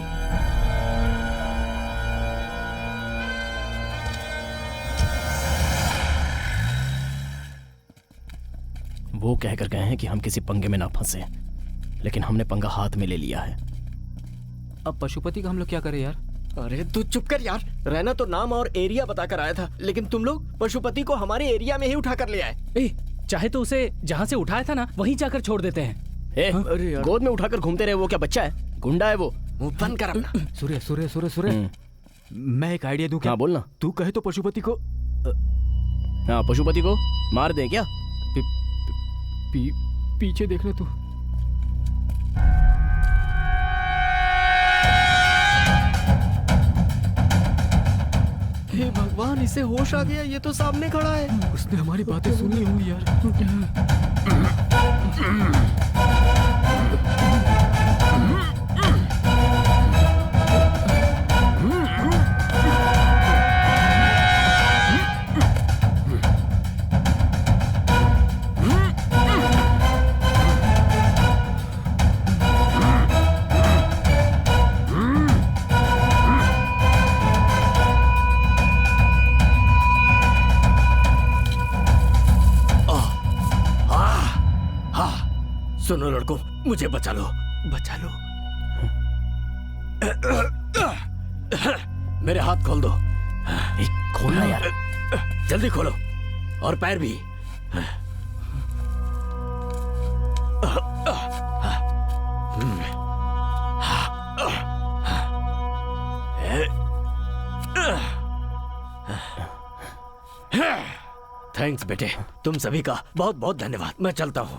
वो कहकर गए हैं कि हम किसी पंगे में ना फंसे, लेकिन हमने पंगा हाथ में ले लिया है। अब पशुपति का हम लोग क्या करें यार? अरे तू चुप कर यार। रहना तो नाम और एरिया बताकर आया था, लेकिन तुम लोग पशुपति को हमारे एरिया में ही उठा कर ले आए। चाहे तो उसे जहाँ से उठाया था ना वहीं जाकर छोड़ देते हैं। अरे यार, गोद में उठाकर घूमते रहे, वो क्या बच्चा है? गुंडा है वो। मुंह बंद कर अपना। सूर्य सूर्य सूर्य सूर्य, मैं एक आइडिया दूं क्या? हाँ बोलना। तू कहे तो पशुपति को हाँ पशुपति को मार दे क्या? पीछे देखना तू। हे भगवान, इसे होश आ गया। ये तो सामने खड़ा है। उसने हमारी बातें सुनी होंगी यार। सुनो लड़कों, मुझे बचा लो, बचा लो। मेरे हाथ खोल दो। खोलना यार, जल्दी खोलो, और पैर भी। थैंक्स बेटे, तुम सभी का बहुत बहुत धन्यवाद। मैं चलता हूँ।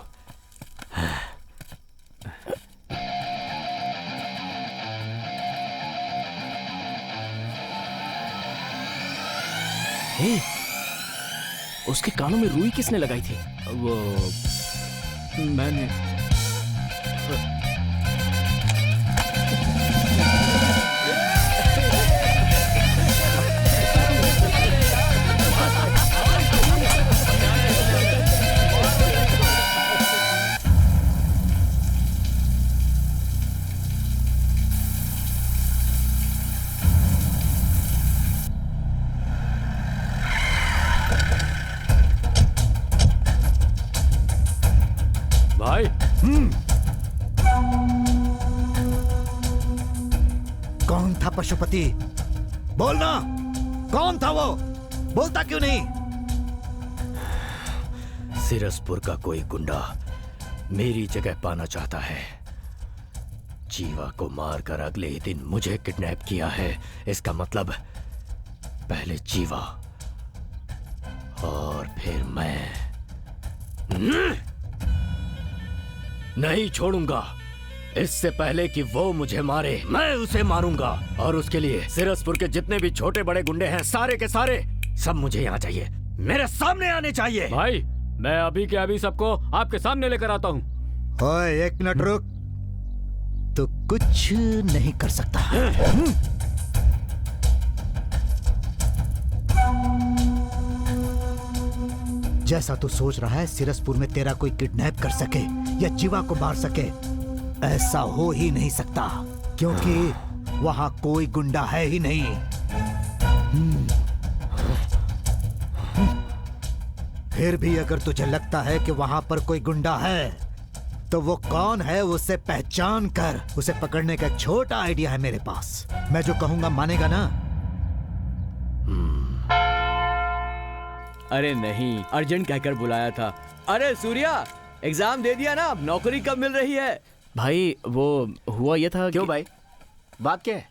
उसके कानों में रुई किसने लगाई थी? वो मैंने। भाई कौन था पशुपति? बोलना, कौन था वो? बोलता क्यों नहीं? सिरसपुर का कोई गुंडा मेरी जगह पाना चाहता है। जीवा को मारकर अगले ही दिन मुझे किडनैप किया है। इसका मतलब पहले जीवा और फिर मैं। नहीं छोड़ूंगा। इससे पहले कि वो मुझे मारे, मैं उसे मारूंगा। और उसके लिए सिरसपुर के जितने भी छोटे बड़े गुंडे हैं, सारे के सारे सब मुझे यहाँ चाहिए, मेरे सामने आने चाहिए। भाई मैं अभी के अभी सबको आपके सामने लेकर आता हूँ। ओए एक मिनट रुक। तो कुछ नहीं कर सकता। जैसा तू सोच रहा है सिरसपुर में तेरा कोई किडनैप कर सके या जीवा को मार सके, ऐसा हो ही नहीं सकता, क्योंकि वहां कोई गुंडा है ही नहीं। फिर भी अगर तुझे लगता है कि वहां पर कोई गुंडा है, तो वो कौन है उसे पहचान कर उसे पकड़ने का एक छोटा आइडिया है मेरे पास। मैं जो कहूंगा मानेगा ना? अरे नहीं, अर्जेंट कहकर बुलाया था। अरे सूर्या, एग्जाम दे दिया ना, अब नौकरी कब मिल रही है? भाई वो हुआ ये था। क्यों भाई, बात क्या है?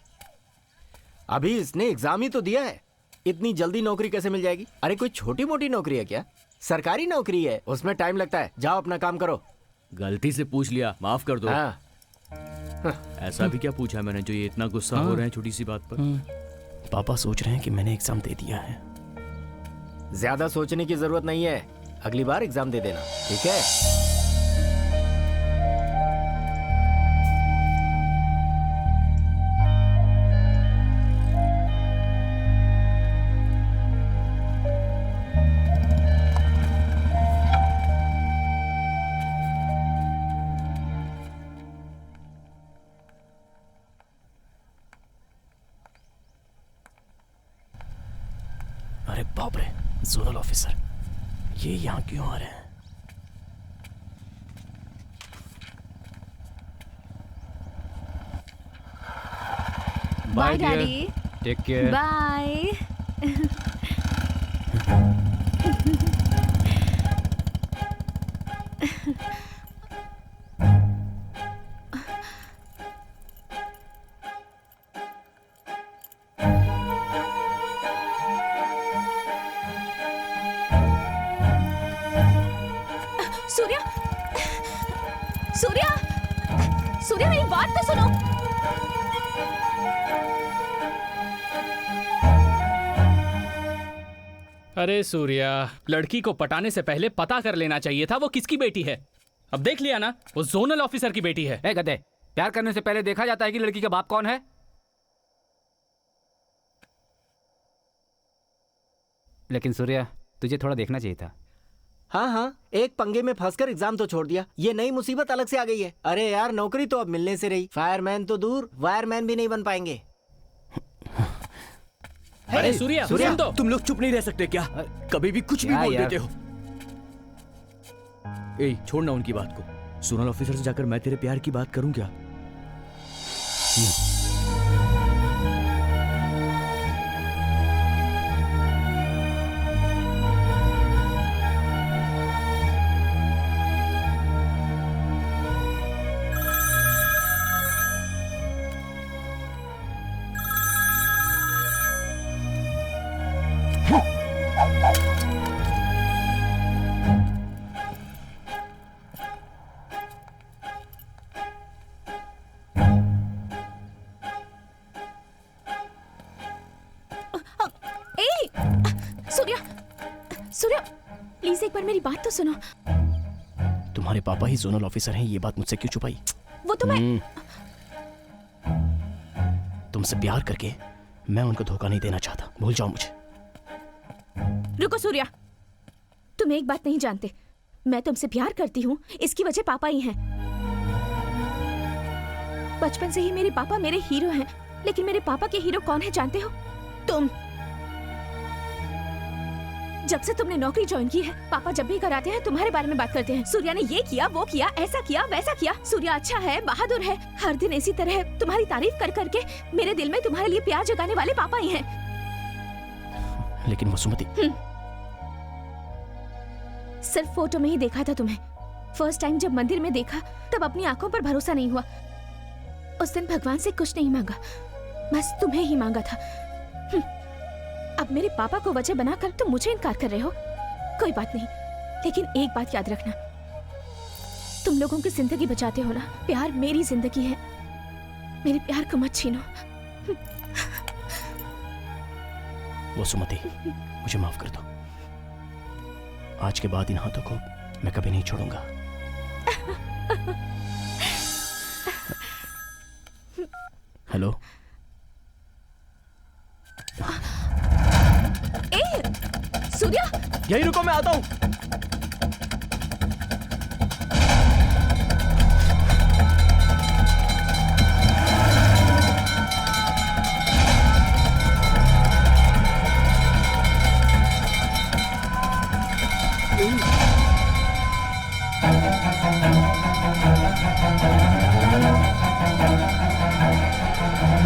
अभी इसने एग्जाम ही तो दिया है, इतनी जल्दी नौकरी कैसे मिल जाएगी? अरे कोई छोटी मोटी नौकरी है क्या? सरकारी नौकरी है, उसमें टाइम लगता है। जाओ अपना काम करो। गलती से पूछ लिया, माफ कर दो। हाँ। ऐसा भी क्या पूछा मैंने जो ये इतना गुस्सा हो रहे हैं छोटी सी बात पर? पापा सोच रहे हैं कि मैंने एग्जाम दे दिया है। ज्यादा सोचने की जरूरत नहीं है, अगली बार एग्जाम दे देना, ठीक है? अरे बाप रे, जोनल ऑफिसर ये यहाँ क्यों आ रहे हैं? Bye daddy. Take care. Bye. Surya, Surya, Surya मेरी बात तो सुनो। अरे सूर्या, लड़की को पटाने से पहले पता कर लेना चाहिए था वो किसकी बेटी है। अब देख लिया ना, वो जोनल ऑफिसर की बेटी है। ए गधे, प्यार करने से पहले देखा जाता है कि लड़की का बाप कौन है? लेकिन सूर्या, तुझे थोड़ा देखना चाहिए था। हाँ हाँ, एक पंगे में फंसकर एग्जाम तो छोड़ दिया, ये नई मुसीबत अलग से आ गई है। अरे यार, नौकरी तो अब मिलने से रही, फायरमैन तो दूर, वायरमैन भी नहीं बन पाएंगे। अरे सूर्या, सुन तो। तुम लोग चुप नहीं रह सकते क्या? कभी भी कुछ भी बोल देते हो। ए, छोड़ना उनकी बात को। जोनल ऑफिसर से जाकर मैं तेरे प्यार की बात करूं क्या? प्लीज एक बार मेरी बात तो सुनो। तुम्हारे पापा ही जोनल ऑफिसर हैं, ये बात मुझसे क्यों छुपाई? वो तो मैं तुमसे प्यार करके मैं उनको धोखा नहीं देना चाहता, भूल जाओ मुझे। रुको सूर्या, तुम एक बात नहीं जानते, मैं तुमसे प्यार करती हूँ इसकी वजह पापा ही हैं। बचपन से ही मेरे पापा मेरे हीरो हैं, लेकिन मेरे पापा के हीरो कौन है जानते हो? तुम। जब से तुमने नौकरी ज्वाइन की है, पापा जब भी घर आते हैं तुम्हारे बारे में बात करते हैं। सूर्या ने ये किया, वो किया, ऐसा किया, वैसा किया। सूर्या अच्छा है, बहादुर है। हर दिन इसी तरह तुम्हारी तारीफ कर करके मेरे दिल में तुम्हारे लिए प्यार जगाने वाले पापा ही हैं। लेकिन वसुमती, सिर्फ फोटो में ही देखा था तुम्हें। फर्स्ट टाइम जब मंदिर में देखा तब अपनी आंखों पर भरोसा नहीं हुआ। उस दिन भगवान से कुछ नहीं मांगा, बस तुम्हें ही मांगा था। अब मेरे पापा को वजह बनाकर तुम मुझे इनकार कर रहे हो। कोई बात नहीं, लेकिन एक बात याद रखना, तुम लोगों की जिंदगी बचाते हो ना। प्यार मेरी जिंदगी है, मेरे प्यार को मत छीनो। वसुमती, मुझे माफ कर दो। आज के बाद इन हाथों को मैं कभी नहीं छोड़ूंगा। हेलो, सूर्या, यहीं रुको, मैं आता हूं।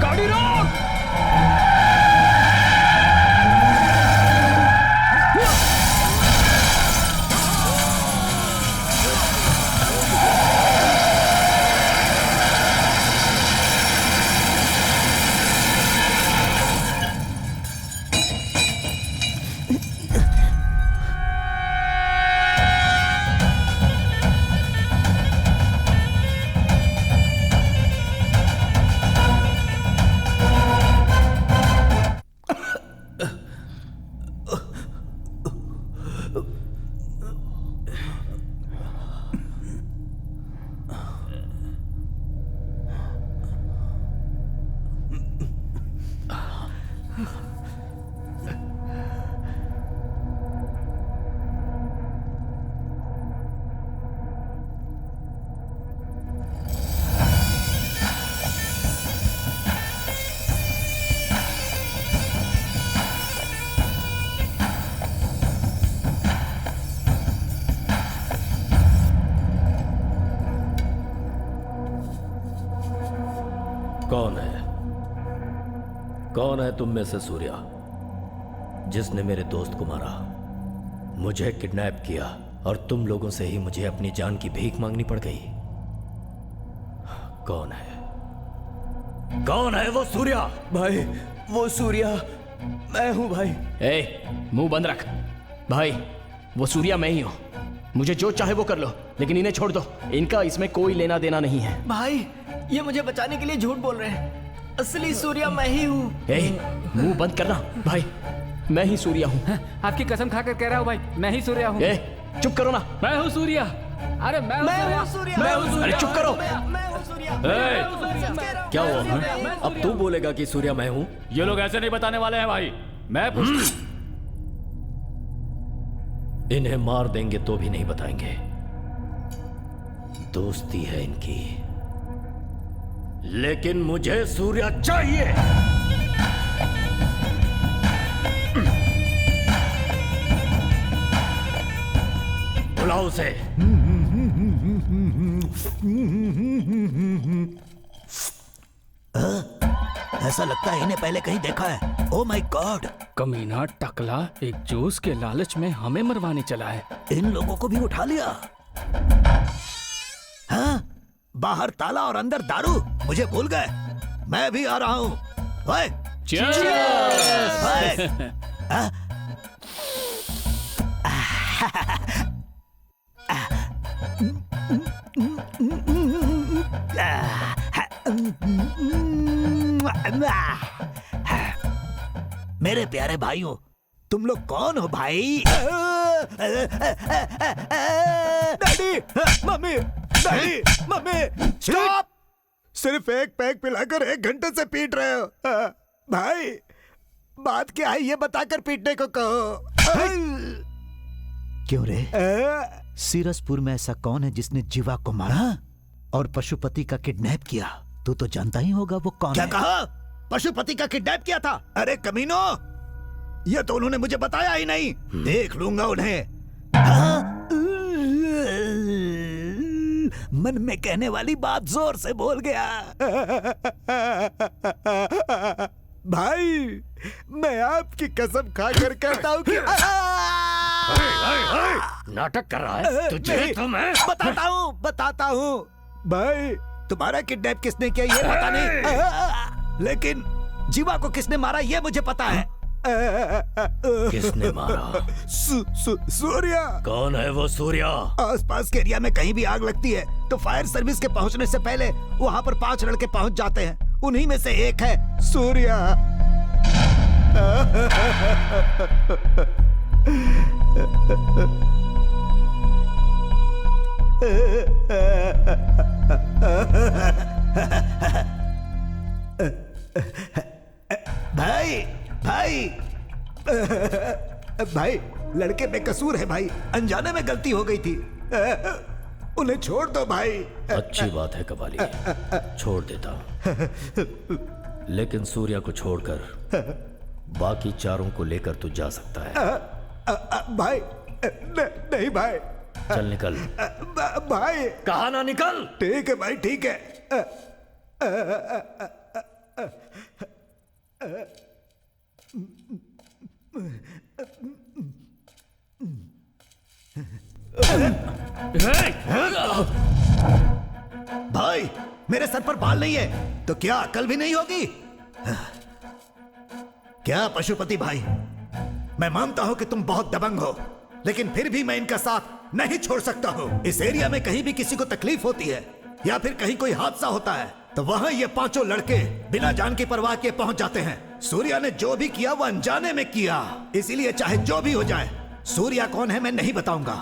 गाड़ी रोक! कौन है तुम में से सूर्या जिसने मेरे दोस्त को मारा, मुझे किडनैप किया और तुम लोगों से ही मुझे अपनी जान की भीख मांगनी पड़ गई? कौन है? कौन है वो सूर्या? भाई वो सूर्या मैं हूं भाई। मुंह बंद रख भाई, वो सूर्या मैं ही हूं। मुझे जो चाहे वो कर लो, लेकिन इन्हें छोड़ दो, इनका इसमें कोई लेना देना नहीं है। भाई ये मुझे बचाने के लिए झूठ बोल रहे हैं, असली सूर्या मैं ही हूँ। मुंह बंद करना भाई, मैं ही सूर्या हूँ। आपकी कसम खाकर कह रहा हूँ भाई, मैं ही सूर्या हूँ। चुप करो ना। मैं हूँ सूर्या। अरे मैं हूँ सूर्या। अरे चुप करो। क्या हुआ? अब तू बोलेगा कि सूर्या मैं हूँ? ये लोग ऐसे नहीं बताने वाले हैं भाई, मैं इन्हें मार देंगे तो भी नहीं बताएंगे। दोस्ती है इनकी, लेकिन मुझे सूर्या चाहिए। बुलाओ उसे। ऐसा लगता है इन्हें पहले कहीं देखा है। ओह माय गॉड, कमीना टकला एक जूस के लालच में हमें मरवाने चला है। इन लोगों को भी उठा लिया। हाँ, बाहर ताला और अंदर दारू, मुझे भूल गए। मैं भी आ रहा हूँ। ओए, Cheers! ओए, मेरे प्यारे भाइयों, तुम लोग कौन हो भाई? Daddy, mummy, daddy, mummy, stop! सिर्फ एक पैक पिलाकर 1 घंटे से पीट रहे हो। भाई, बात क्या है ये बताकर पीटने को कहो। क्यों रे? सीरसपुर में ऐसा कौन है जिसने जीवा को मारा और पशुपति का किडनैप किया? तू तो जानता ही होगा वो कौन है। क्या कहा? पशुपति का किडनैप किया था? अरे कमीनो, ये तो उन्होंने मुझे बताया ही नहीं। देख लूंगा उन्हें। मन में कहने वाली बात जोर से बोल गया। भाई, मैं आपकी कसम खाकर कहता हूँ कि नाटक कर रहा है तुझे तो मैं बताता हूँ। भाई, तुम्हारा किडनैप किसने किया ये पता नहीं, लेकिन जीवा को किसने मारा ये मुझे पता है। किसने मारा? सूर्या। कौन है वो सूर्या? आसपास के एरिया में कहीं भी आग लगती है तो फायर सर्विस के पहुंचने से पहले वहां पर 5 लड़के पहुंच जाते हैं। उन्हीं में से एक है सूर्या। भाई, भाई, भाई, लड़के बेकसूर है भाई, अनजाने में गलती हो गई थी। उन्हें छोड़ दो भाई। अच्छी बात है कबाली, छोड़ देता हूं, लेकिन सूर्या को छोड़कर बाकी चारों को लेकर तू जा सकता है। भाई, नहीं भाई। चल निकल। भाई, कहा ना निकल। ठीक है भाई, ठीक है। भाई, मेरे सर पर बाल नहीं है तो क्या अकल भी नहीं होगी? क्या पशुपति भाई, मैं मानता हूं कि तुम बहुत दबंग हो, लेकिन फिर भी मैं इनका साथ नहीं छोड़ सकता हूं। इस एरिया में कहीं भी किसी को तकलीफ होती है या फिर कहीं कोई हादसा होता है तो वहां ये 5 लड़के बिना जान की परवाह के पहुंच जाते हैं। सूर्या ने जो भी किया वो अनजाने में किया, इसीलिए चाहे जो भी हो जाए, सूर्या कौन है मैं नहीं बताऊंगा।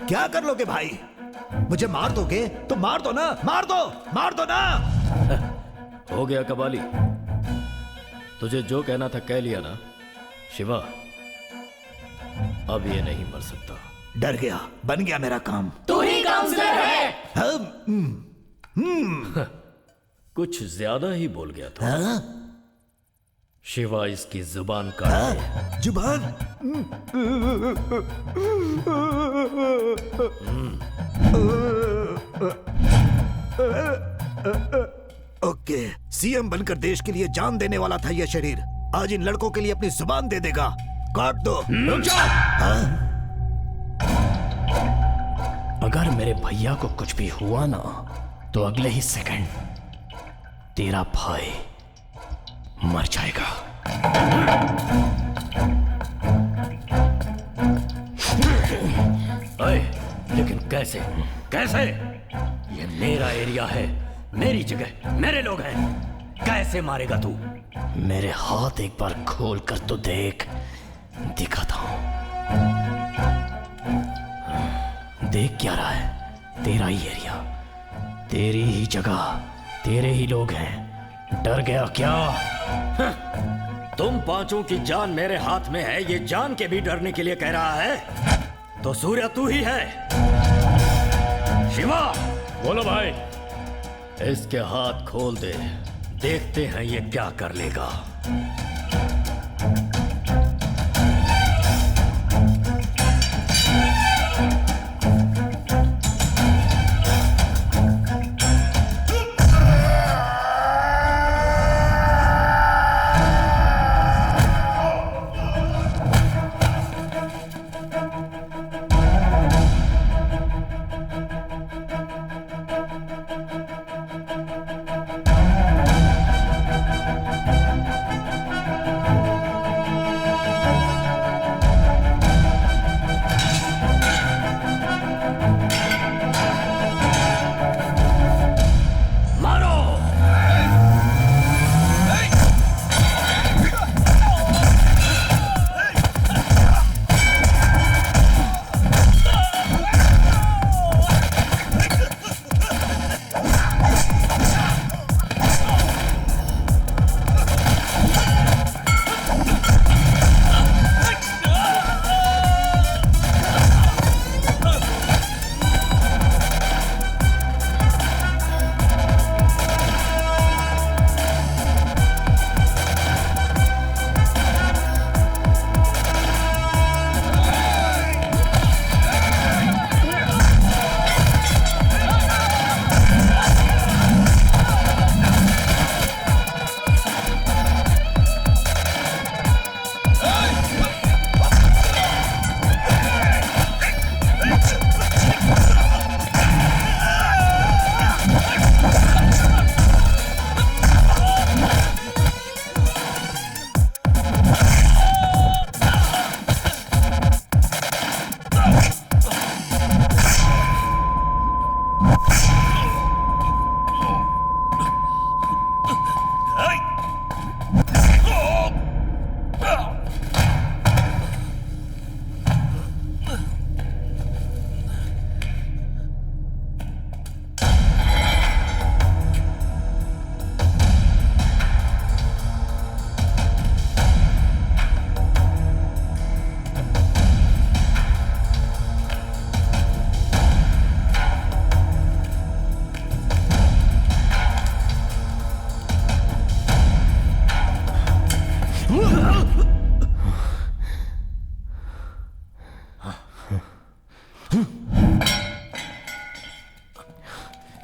क्या कर लोगे भाई? मुझे मार दोगे तो मार दो ना, मार दो ना। हो गया कबाली, तुझे जो कहना था कह लिया ना। शिवा, अब ये नहीं मर सकता। डर गया, बन गया मेरा काम। तू ही काउंसलर है। कुछ ज्यादा ही बोल गया था। शिवा, इसकी जुबान काट दे। जुबान? ओके, सीएम बनकर देश के लिए जान देने वाला था ये शरीर, आज इन लड़कों के लिए अपनी जुबान दे देगा। काट दो। रुक जाओ। अगर मेरे भैया को कुछ भी हुआ ना तो अगले ही सेकंड तेरा भाई मर जाएगा। अरे, लेकिन कैसे कैसे? ये मेरा एरिया है, मेरी जगह, मेरे लोग हैं, कैसे मारेगा तू? मेरे हाथ एक बार खोल कर तो देख, दिखाता हूं। देख क्या रहा है? तेरा ही एरिया, तेरी ही जगह, तेरे ही लोग हैं। डर गया क्या? तुम पांचों की जान मेरे हाथ में है, ये जान के भी डरने के लिए कह रहा है? तो सूर्य तू ही है। शिवा, बोलो भाई। इसके हाथ खोल दे, देखते हैं ये क्या कर लेगा।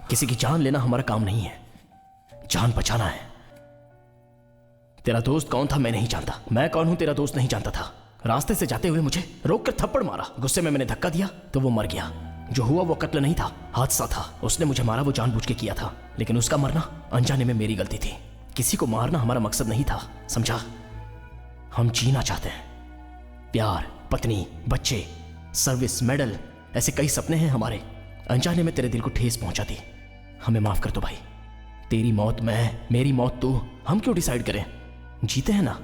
किसी की जान लेना हमारा काम नहीं है, जान बचाना है। तेरा दोस्त कौन था मैं नहीं जानता, मैं कौन हूं तेरा दोस्त नहीं जानता था। रास्ते से जाते हुए मुझे रोक कर थप्पड़ मारा, गुस्से में मैंने धक्का दिया तो वो मर गया। जो हुआ वो कत्ल नहीं था, हादसा था। उसने मुझे मारा वो जानबूझ के किया था, लेकिन उसका मरना अनजाने में मेरी गलती थी। किसी को मारना हमारा मकसद नहीं था, समझा? हम जीना चाहते हैं, प्यार, पत्नी, बच्चे, सर्विस, मेडल, ऐसे कई सपने हैं हमारे। अनजाने में तेरे दिल को ठेस पहुंचा दी, हमें माफ कर दो भाई। तेरी मौत मैं, मेरी मौत तू, हम क्यों डिसाइड करें? जीते हैं ना,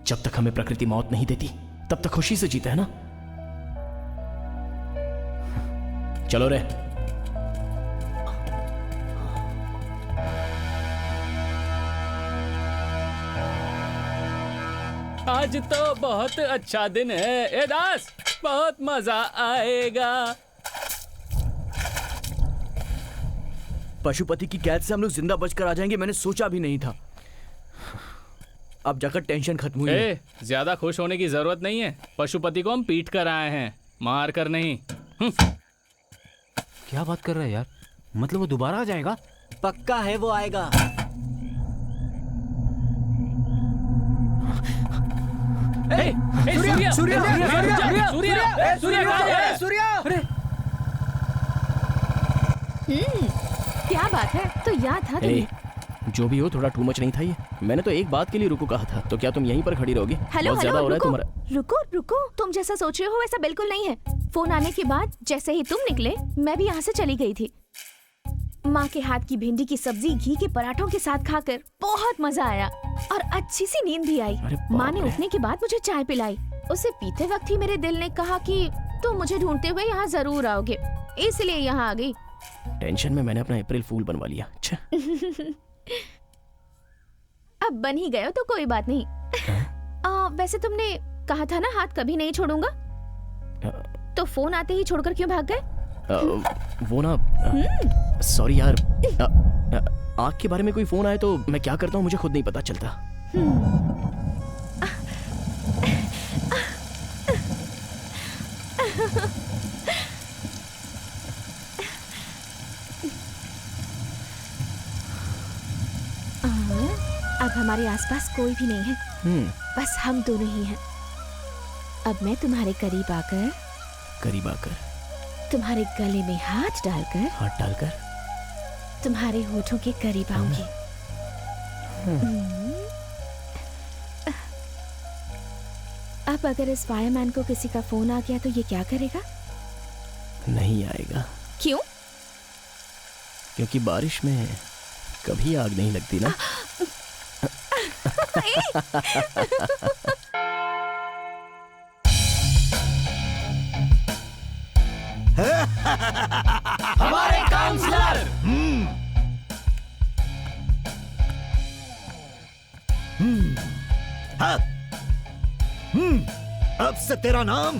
जब तक हमें प्रकृति मौत नहीं देती तब तक खुशी से जीते हैं ना। चलो रे। आज तो बहुत अच्छा दिन है ए दास, बहुत मजा आएगा। पशुपति की कैद से हम लोग जिंदा बचकर आ जाएंगे, मैंने सोचा भी नहीं था। अब जाकर टेंशन खत्म हुई है। ज्यादा खुश होने की जरूरत नहीं है, पशुपति को हम पीट कर आए हैं, मार कर नहीं। क्या बात कर रहा है यार? मतलब वो दोबारा आ जाएगा? पक्का है वो आएगा। सूर्या सूर्या सूर्या सूर्या सूर्या। क्या बात है, तो याद था तुम्हें। जो भी हो, थोड़ा टू मच नहीं था ये? मैंने तो एक बात के लिए रुको कहा था, तो क्या तुम यहीं पर खड़ी रहोगे? हेलो बहुत ज्यादा हो रहा है रुको, तुम्हारा। रुको रुको, तुम जैसा सोच रहे हो वैसा बिल्कुल नहीं है। फोन आने के बाद जैसे ही तुम निकले मैं भी यहाँ से चली गई थी। माँ के हाथ की भिंडी की सब्जी घी के पराठों के साथ खाकर बहुत मजा आया और अच्छी सी नींद भी आई। माँ ने उठने के बाद मुझे चाय पिलाई। उसे पीते वक्त ही मेरे दिल ने कहा कि तुम मुझे ढूंढते हुए यहाँ जरूर आओगे, इसलिए यहाँ आ गई। टेंशन में मैंने अपना अप्रैल फूल बनवा लिया। अच्छा अब बन ही गए हो तो कोई बात नहीं। वैसे तुमने कहा था ना हाथ कभी नहीं छोड़ूंगा, तो फोन आते ही छोड़कर क्यों भाग गए? वो ना, सॉरी यार, आग के बारे में कोई फोन आए तो मैं क्या करता हूँ मुझे खुद नहीं पता चलता। अब हमारे आसपास कोई भी नहीं है, बस हम दोनों ही हैं। अब मैं तुम्हारे करीब आकर तुम्हारे गले में हाथ डालकर तुम्हारे होठों के करीब आऊंगी। अब अगर इस फायरमैन को किसी का फोन आ गया तो ये क्या करेगा? नहीं आएगा। क्यों? क्योंकि बारिश में कभी आग नहीं लगती ना। हमारे काउंसलर। अब से तेरा नाम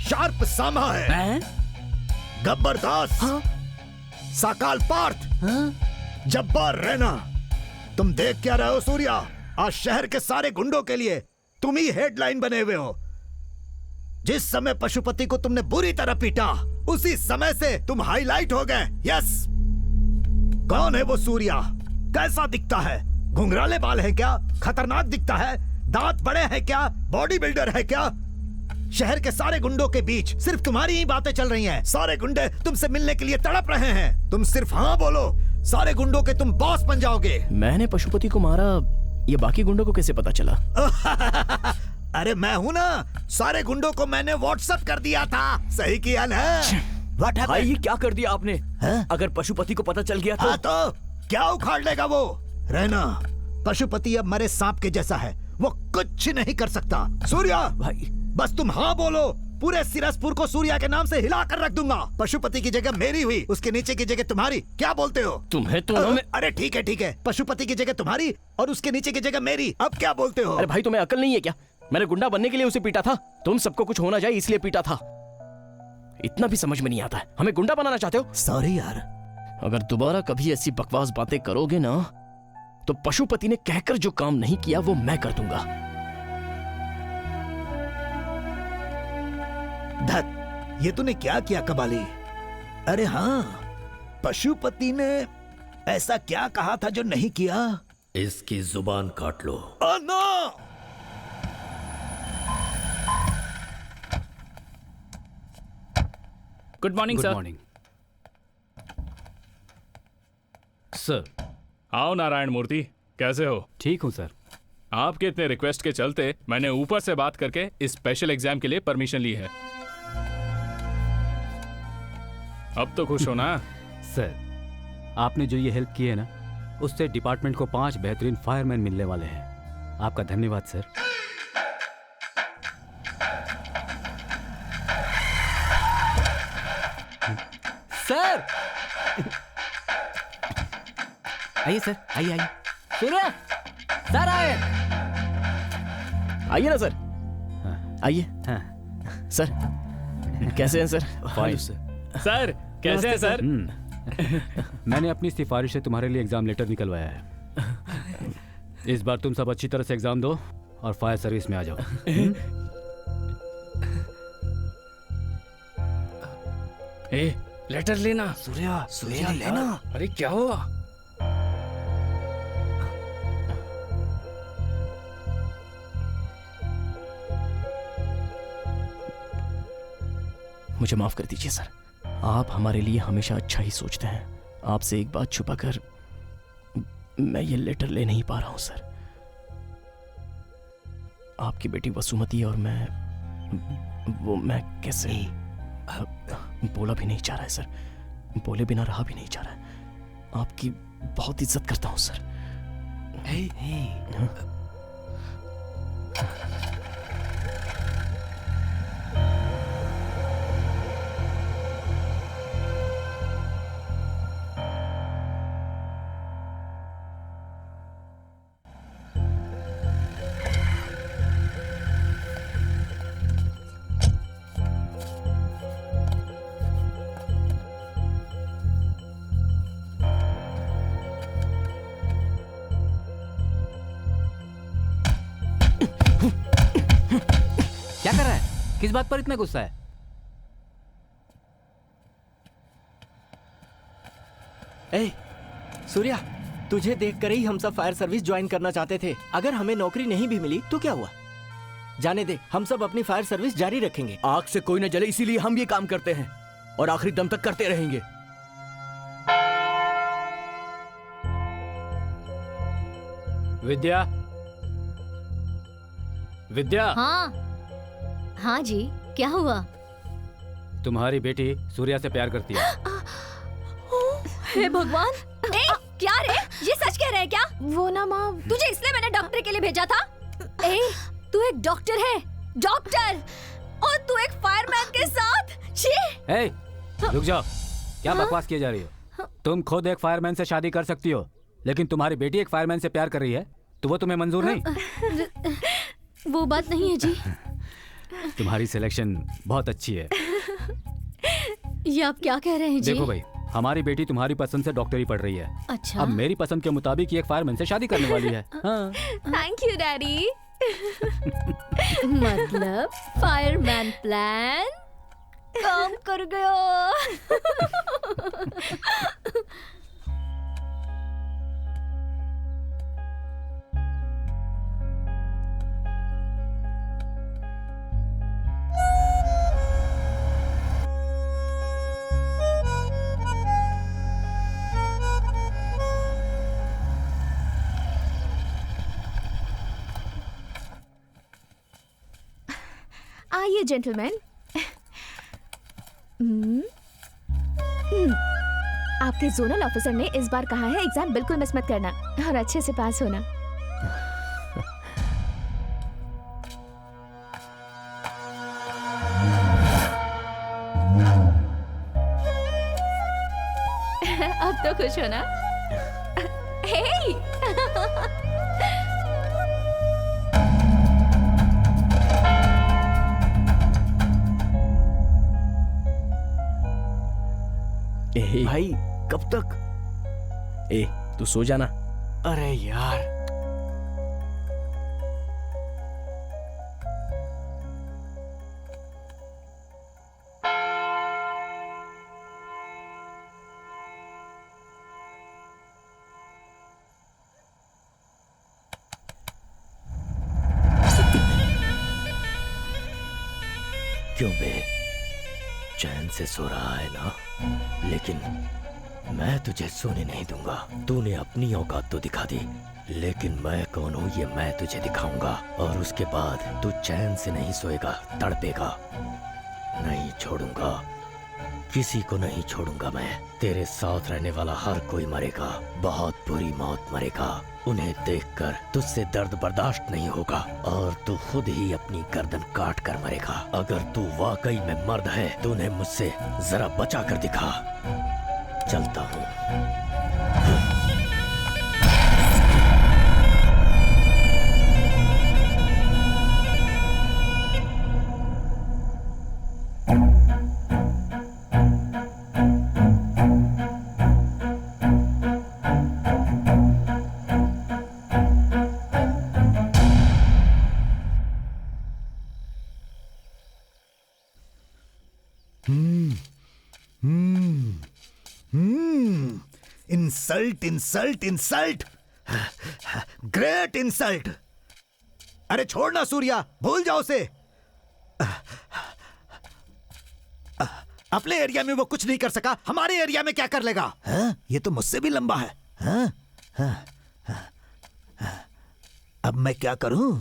शार्प सामा है। गब्बर दास, साकाल पार्थ, जब्बार रैना। तुम देख क्या रहे हो सूर्या? आज शहर के सारे गुंडों के लिए तुम ही हेडलाइन बने हुए हो। जिस समय पशुपति को तुमने बुरी तरह पीटा, उसी समय से तुम हाईलाइट हो गए। यस। कौन है वो सूर्या? कैसा दिखता है? घुंघराले बाल है क्या? खतरनाक दिखता है? दांत बड़े हैं क्या? बॉडी बिल्डर है क्या? शहर के सारे गुंडों के बीच सिर्फ तुम्हारी ही बातें चल रही हैं। सारे गुंडे तुमसे मिलने के लिए तड़प रहे हैं। तुम सिर्फ हाँ बोलो, सारे गुंडों के तुम बॉस बन जाओगे। मैंने पशुपति को मारा, ये बाकी गुंडों को कैसे पता चला? अरे मैं हूं ना, सारे गुंडों को मैंने व्हाट्सएप कर दिया था। सही किया ना? भाई ये क्या कर दिया आपने? अगर पशुपति को पता चल गया तो? हाँ तो क्या उखाड़ लेगा वो? रहना, पशुपति अब मरे सांप के जैसा है, वो कुछ नहीं कर सकता। सूर्या भाई, बस तुम हाँ बोलो, पूरे सिरसपुर को सूर्या के नाम से हिला कर रख दूंगा। पशुपति की जगह मेरी हुई, उसके नीचे की जगह तुम्हारी। क्या बोलते हो? तुम्हें तो में... अरे ठीक है, पशुपति की जगह तुम्हारी और उसके नीचे की जगह मेरी। अब क्या बोलते हो? अरे भाई तुम्हें अकल नहीं है क्या? मैंने गुंडा बनने के लिए उसे पीटा था, तुम सबको कुछ होना जाए इसलिए पीटा था। इतना भी समझ में नहीं आता है, हमें गुंडा बनाना चाहते हो? सॉरी यार। अगर दोबारा कभी ऐसी बकवास बातें करोगे ना, तो पशुपति ने कहकर जो काम नहीं किया वो मैं कर दूंगा। धत, ये तूने क्या किया कबाली? अरे हाँ, पशुपति ने ऐसा क्या कहा था जो नहीं किया? इसकी जुबान काट लो। No! Good morning sir. Good morning sir. आओ नारायण मूर्ति, कैसे हो? ठीक हूँ सर। आपके इतने रिक्वेस्ट के चलते मैंने ऊपर से बात करके इस स्पेशल एग्जाम के लिए परमिशन ली है। अब तो खुश हो ना? सर, आपने जो ये हेल्प की है ना, उससे डिपार्टमेंट को 5 बेहतरीन फायरमैन मिलने वाले हैं। आपका धन्यवाद सर। सर आइए सर, आइए। सूर्य सर आए। आइए ना सर, आइए। सर कैसे हैं सर? फाइन सर कैसे हैं सर? मैंने अपनी सिफारिश से तुम्हारे लिए एग्जाम लेटर निकलवाया है। इस बार तुम सब अच्छी तरह से एग्जाम दो और फायर सर्विस में आ जाओ। लेटर लेना। सूर्या सूर्या लेना। अरे क्या हुआ? मुझे माफ कर दीजिए सर, आप हमारे लिए हमेशा अच्छा ही सोचते हैं। आपसे एक बात छुपाकर मैं ये लेटर ले नहीं पा रहा हूं सर। आपकी बेटी वसुमती और मैं कैसे बोला भी नहीं चाह रहा है सर, बोले बिना रहा भी नहीं चाह रहा है। आपकी बहुत इज्जत करता हूं सर। क्या कर रहा है? किस बात पर इतना गुस्सा है? ए, सूर्या, तुझे देखकर ही हम सब फायर सर्विस ज्वाइन करना चाहते थे। अगर हमें नौकरी नहीं भी मिली तो क्या हुआ? जाने दे, हम सब अपनी फायर सर्विस जारी रखेंगे। आग से कोई न जले, इसीलिए हम ये काम करते हैं और आखिरी दम तक करते रहेंगे। विद्या, विद्या। हाँ जी, क्या हुआ? तुम्हारी बेटी सूर्या से प्यार करती है। हे भगवान! क्या रे? ये सच कह रहे हैं क्या? वो ना माँ, तुझे इसलिए मैंने डॉक्टर के लिए भेजा था। तू एक डॉक्टर है, डॉक्टर, और तू एक फायरमैन के साथ। छी! रुक जाओ, क्या बकवास किए जा रही हो? तुम खुद एक फायरमैन से शादी कर सकती हो, लेकिन तुम्हारी बेटी एक फायरमैन से प्यार कर रही है तो वो तुम्हें मंजूर नहीं? वो बात नहीं है जी। तुम्हारी सिलेक्शन बहुत अच्छी है। ये आप क्या कह रहे हैं जी? देखो भाई, हमारी बेटी तुम्हारी पसंद से डॉक्टरी पढ़ रही है। अच्छा। अब मेरी पसंद के मुताबिक ये एक फायरमैन से शादी करने वाली है। हाँ। Thank you daddy. मतलब फायरमैन प्लान काम कर गया। आइए जेंटलमैन। आपके जोनल ऑफिसर ने इस बार कहा है एग्जाम बिल्कुल मिस मत करना और अच्छे से पास होना। अब तो खुश हो ना? भाई कब तक? तू सो जाना। अरे यार, क्यों बे, चैन से सो रहा है ना? लेकिन मैं तुझे सोने नहीं दूंगा। तूने अपनी औकात तो दिखा दी, लेकिन मैं कौन हूँ ये मैं तुझे दिखाऊंगा। और उसके बाद तू चैन से नहीं सोएगा, तड़पेगा। नहीं छोड़ूंगा, किसी को नहीं छोड़ूंगा मैं। तेरे साथ रहने वाला हर कोई मरेगा, बहुत बुरी मौत मरेगा। उन्हें देखकर तुझसे दर्द बर्दाश्त नहीं होगा और तू खुद ही अपनी गर्दन काट कर मरेगा। अगर तू वाकई में मर्द है तो उन्हें मुझसे जरा बचा कर दिखा। चलता हूँ। Insult insult insult, great insult. अरे छोड़ना सूर्या, भूल जाओ उसे। अपने एरिया में वो कुछ नहीं कर सका, हमारे एरिया में क्या कर लेगा? ये तो मुझसे भी लंबा है। अब मैं क्या करूं?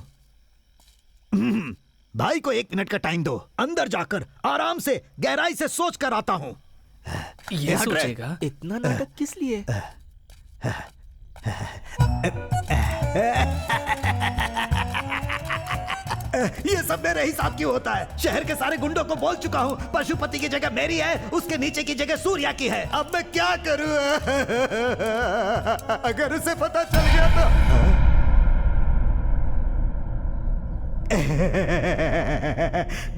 भाई को 1 मिनट का टाइम दो, अंदर जाकर आराम से गहराई से सोच कर आता हूं। ये सोचेगा इतना नाटक किस लिए? ये सब मेरे हिसाब क्यों होता है? शहर के सारे गुंडों को बोल चुका हूँ, पशुपति की जगह मेरी है, उसके नीचे की जगह सूर्या की है। अब मैं क्या करूँ? अगर उसे पता चल गया तो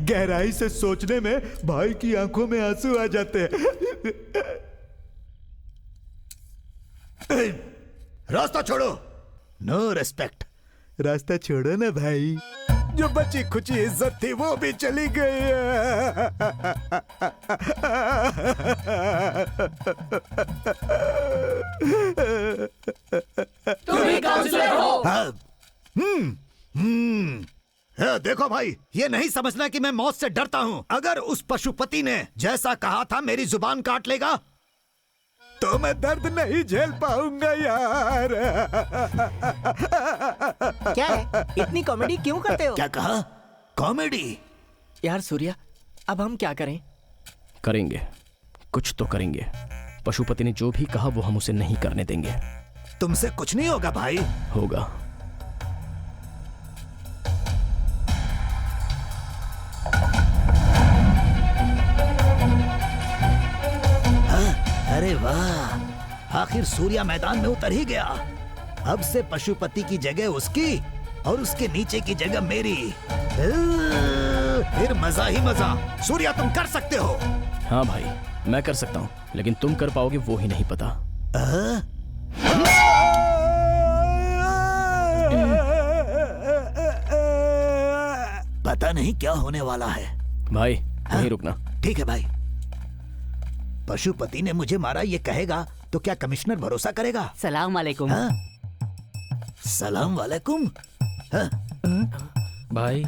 गहराई से सोचने में भाई की आंखों में आंसू आ जाते हैं। रास्ता छोड़ो। No respect. रास्ता छोड़ो ना भाई। जो बची खुची इज्जत थी वो भी चली गई है। तुम भी काउंसलर हो। देखो भाई, ये नहीं समझना कि मैं मौत से डरता हूँ। अगर उस पशुपति ने जैसा कहा था मेरी जुबान काट लेगा तो मैं दर्द नहीं झेल पाऊंगा यार। क्या है? इतनी कॉमेडी क्यों करते हो? क्या कहा? कॉमेडी? यार सूर्या, अब हम क्या करें? करेंगे, कुछ तो करेंगे। पशुपति ने जो भी कहा वो हम उसे नहीं करने देंगे। तुमसे कुछ नहीं होगा भाई। होगा। अरे वाह, आखिर सूर्या मैदान में उतर ही गया। अब से पशुपति की जगह उसकी और उसके नीचे की जगह मेरी। फिर मजा ही मजा। सूर्या, तुम कर सकते हो। हाँ भाई, मैं कर सकता हूँ, लेकिन तुम कर पाओगे वो ही नहीं पता। पता नहीं क्या होने वाला है। भाई वहीं रुकना। ठीक है भाई। पशुपति ने मुझे मारा ये कहेगा तो क्या कमिश्नर भरोसा करेगा? सलाम वालेकुम। सलाम वालेकुम। भाई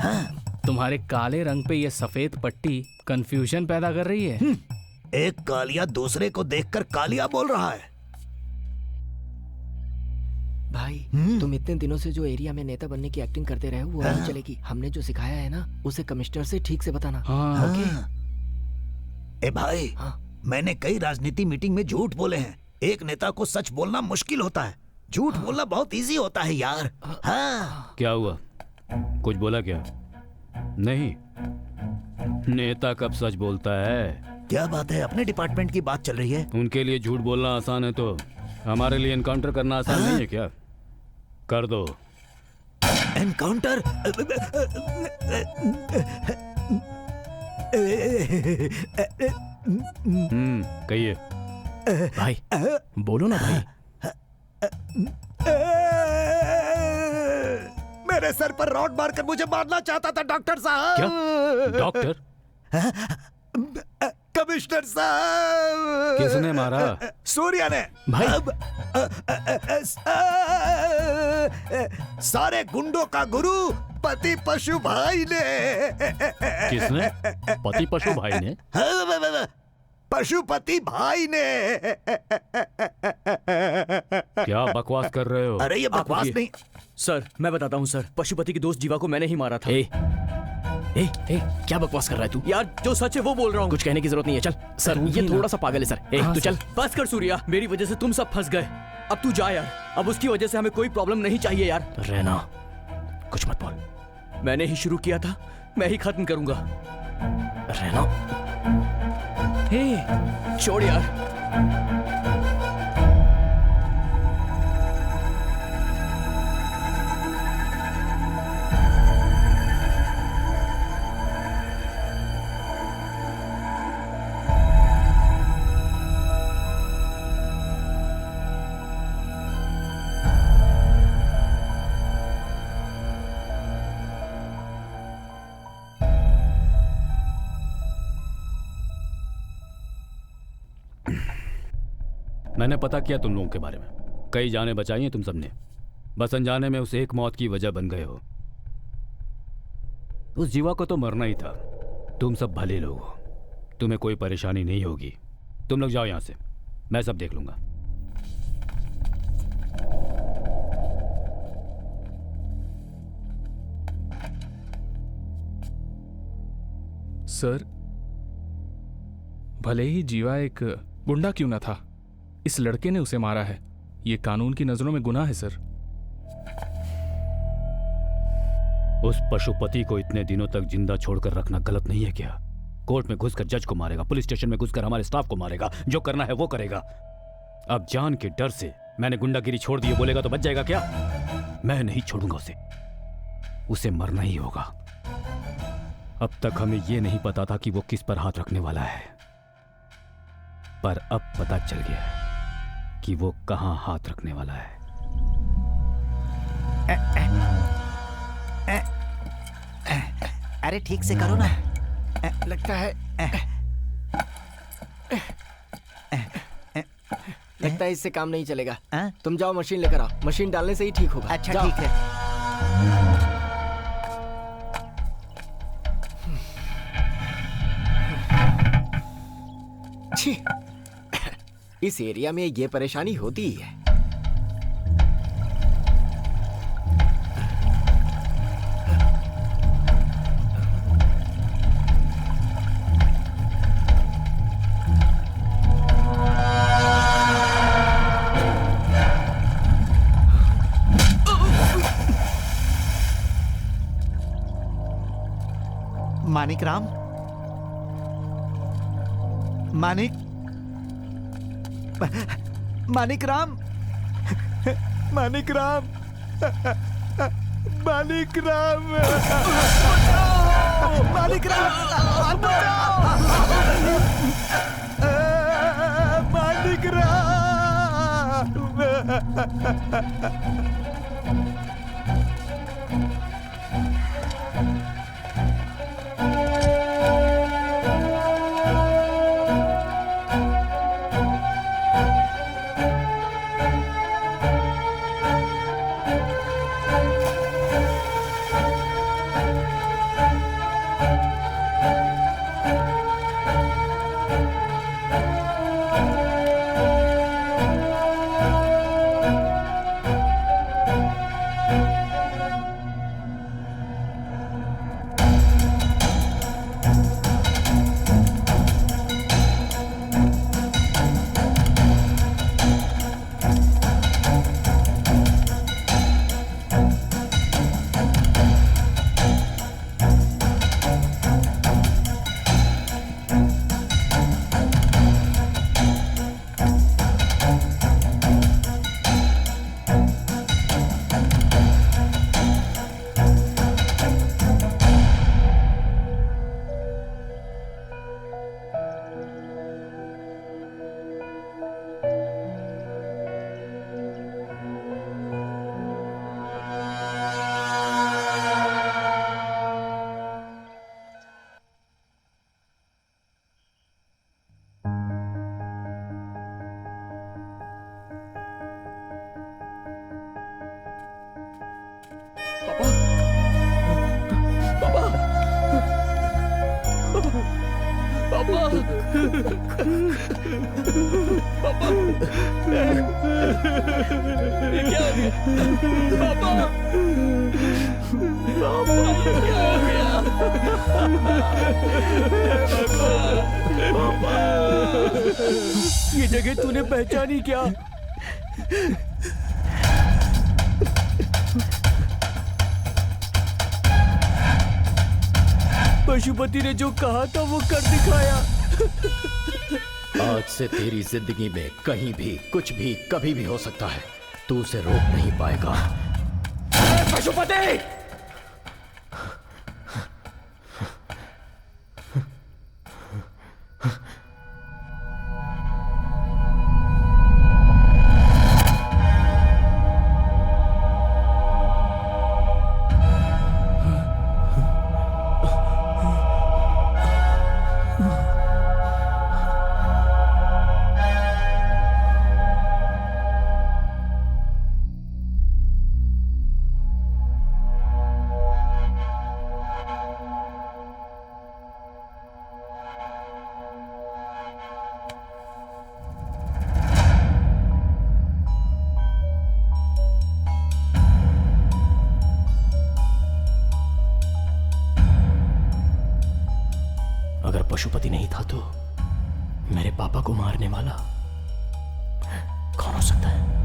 तुम्हारे काले रंग पे ये सफेद पट्टी कंफ्यूजन पैदा कर रही है। एक कालिया दूसरे को देखकर कालिया बोल रहा है। भाई तुम इतने दिनों से जो एरिया में नेता बनने की एक्टिंग करते रहे हो वो नहीं चलेगी। हमने जो सिखाया है ना उसे कमिश्नर से ठीक से बताना। ए भाई, मैंने कई राजनीति मीटिंग में झूठ बोले हैं। एक नेता को सच बोलना मुश्किल होता है, झूठ बोलना बहुत इजी होता है यार। हाँ। क्या हुआ? कुछ बोला क्या? नहीं, नेता कब सच बोलता है? क्या बात है, अपने डिपार्टमेंट की बात चल रही है। उनके लिए झूठ बोलना आसान है तो हमारे लिए एनकाउंटर करना आसान नहीं है क्या? कर दो। एनकाउंटर? कहिए। भाई बोलो ना भाई। मेरे सर पर रॉड मारकर मुझे मारना चाहता था डॉक्टर साहब। क्या? डॉक्टर? कमिश्नर साहब। किसने मारा? सूर्या ने। भाई सारे गुंडों का गुरु पति पशु भाई ने। किसने? पति पशु भाई ने? पशुपति भाई ने। क्या बकवास कर रहे हो? अरे ये बकवास नहीं। सर मैं बताता हूँ सर, पशुपति की दोस्त जीवा को मैंने ही मारा था। ए, क्या बकवास कर रहा है तू? यार जो सच है वो बोल रहा हूँ। कुछ कहने की जरूरत नहीं है, चल। सर ये थोड़ा सा पागल है सर। तू चल। बस कर सूर्या, मेरी वजह से तुम सब फंस गए। अब तू जा यार, अब उसकी वजह से हमें कोई प्रॉब्लम नहीं चाहिए यार। रहना, कुछ मत बोल। मैंने ही शुरू किया था, मैं ही खत्म करूंगा। रहना। छोड़ यार। मैंने पता किया तुम लोगों के बारे में, कई जाने बचाई हैं तुम सबने, बस अनजाने में उस एक मौत की वजह बन गए हो। उस जीवा को तो मरना ही था। तुम सब भले लोग हो, तुम्हें कोई परेशानी नहीं होगी। तुम लोग जाओ यहां से, मैं सब देख लूंगा। सर, भले ही जीवा एक गुंडा क्यों ना था, इस लड़के ने उसे मारा है। ये कानून की नजरों में गुनाह है सर। उस पशुपति को इतने दिनों तक जिंदा छोड़कर रखना गलत नहीं है क्या? कोर्ट में घुसकर जज को मारेगा, पुलिस स्टेशन में घुसकर हमारे स्टाफ को मारेगा, जो करना है वो करेगा। अब जान के डर से मैंने गुंडागिरी छोड़ दी बोलेगा तो बच जाएगा क्या? मैं नहीं छोड़ूंगा उसे मरना ही होगा। अब तक हमें ये नहीं पता था कि वो किस पर हाथ रखने वाला है, पर अब पता चल गया है कि वो कहां हाथ रखने वाला है। अरे ठीक से करो ना। लगता है इससे काम नहीं चलेगा। तुम जाओ मशीन लेकर आओ, मशीन डालने से ही ठीक होगा। अच्छा ठीक है। इस एरिया में ये परेशानी होती ही है। मानिक राम, मानिक मानिक राम, मानिक राम, मानिक राम, मानिक राम, मानिक राम। ये जगह तूने पहचानी क्या? पशुपति ने जो कहा था वो कर दिखाया। आज से तेरी जिंदगी में कहीं भी कुछ भी कभी भी हो सकता है, तू उसे रोक नहीं पाएगा। पशुपति! पशुपति नहीं था तो मेरे पापा को मारने वाला कौन हो सकता है?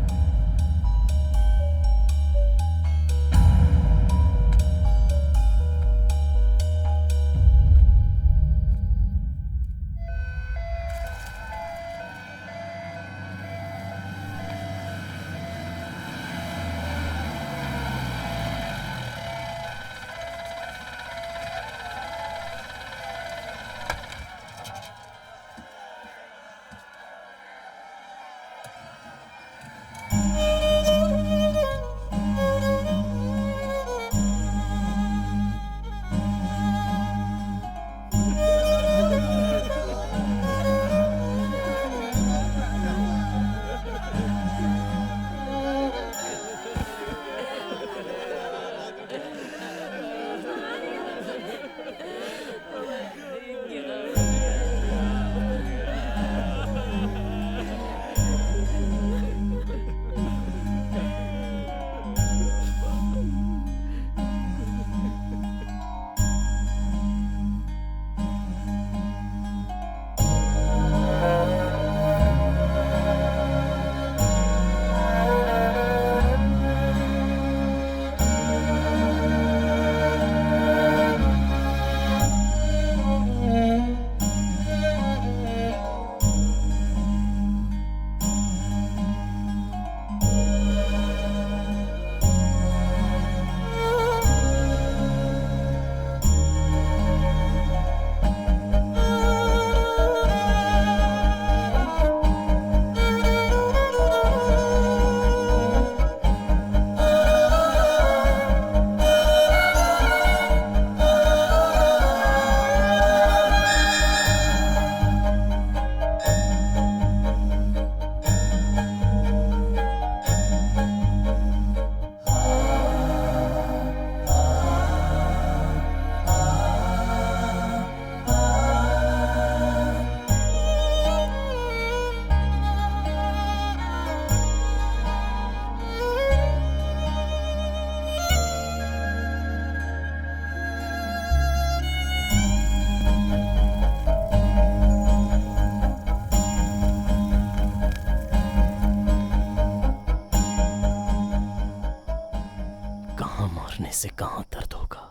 से कहां दर्द होगा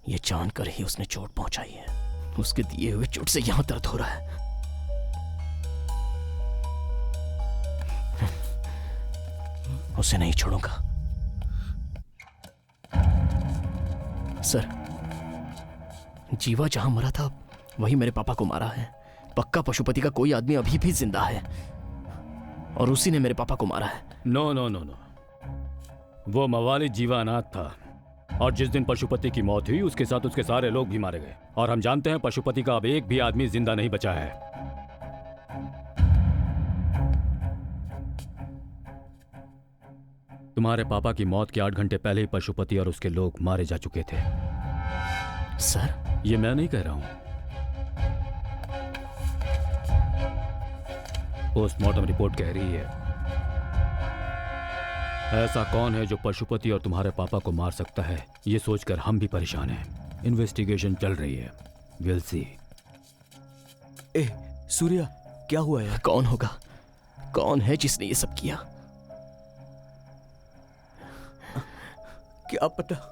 ये जानकर ही उसने चोट पहुंचाई है। उसके दिए हुए चोट से यहां दर्द हो रहा है। उसे नहीं छोड़ूंगा। सर, जीवा जहां मरा था वही मेरे पापा को मारा है। पक्का पशुपति का कोई आदमी अभी भी जिंदा है और उसी ने मेरे पापा को मारा है। नो नो नो नो, वो मवाली जीवानाथ था और जिस दिन पशुपति की मौत हुई उसके साथ उसके सारे लोग भी मारे गए। और हम जानते हैं पशुपति का अब एक भी आदमी जिंदा नहीं बचा है। तुम्हारे पापा की मौत के 8 घंटे पहले ही पशुपति और उसके लोग मारे जा चुके थे। सर, ये मैं नहीं कह रहा हूं, पोस्टमार्टम रिपोर्ट कह रही है। ऐसा कौन है जो पशुपति और तुम्हारे पापा को मार सकता है, ये सोचकर हम भी परेशान हैं। इन्वेस्टिगेशन चल रही है, विल सी। ए सूर्या, क्या हुआ यार? कौन होगा? कौन है जिसने ये सब किया? क्या पता।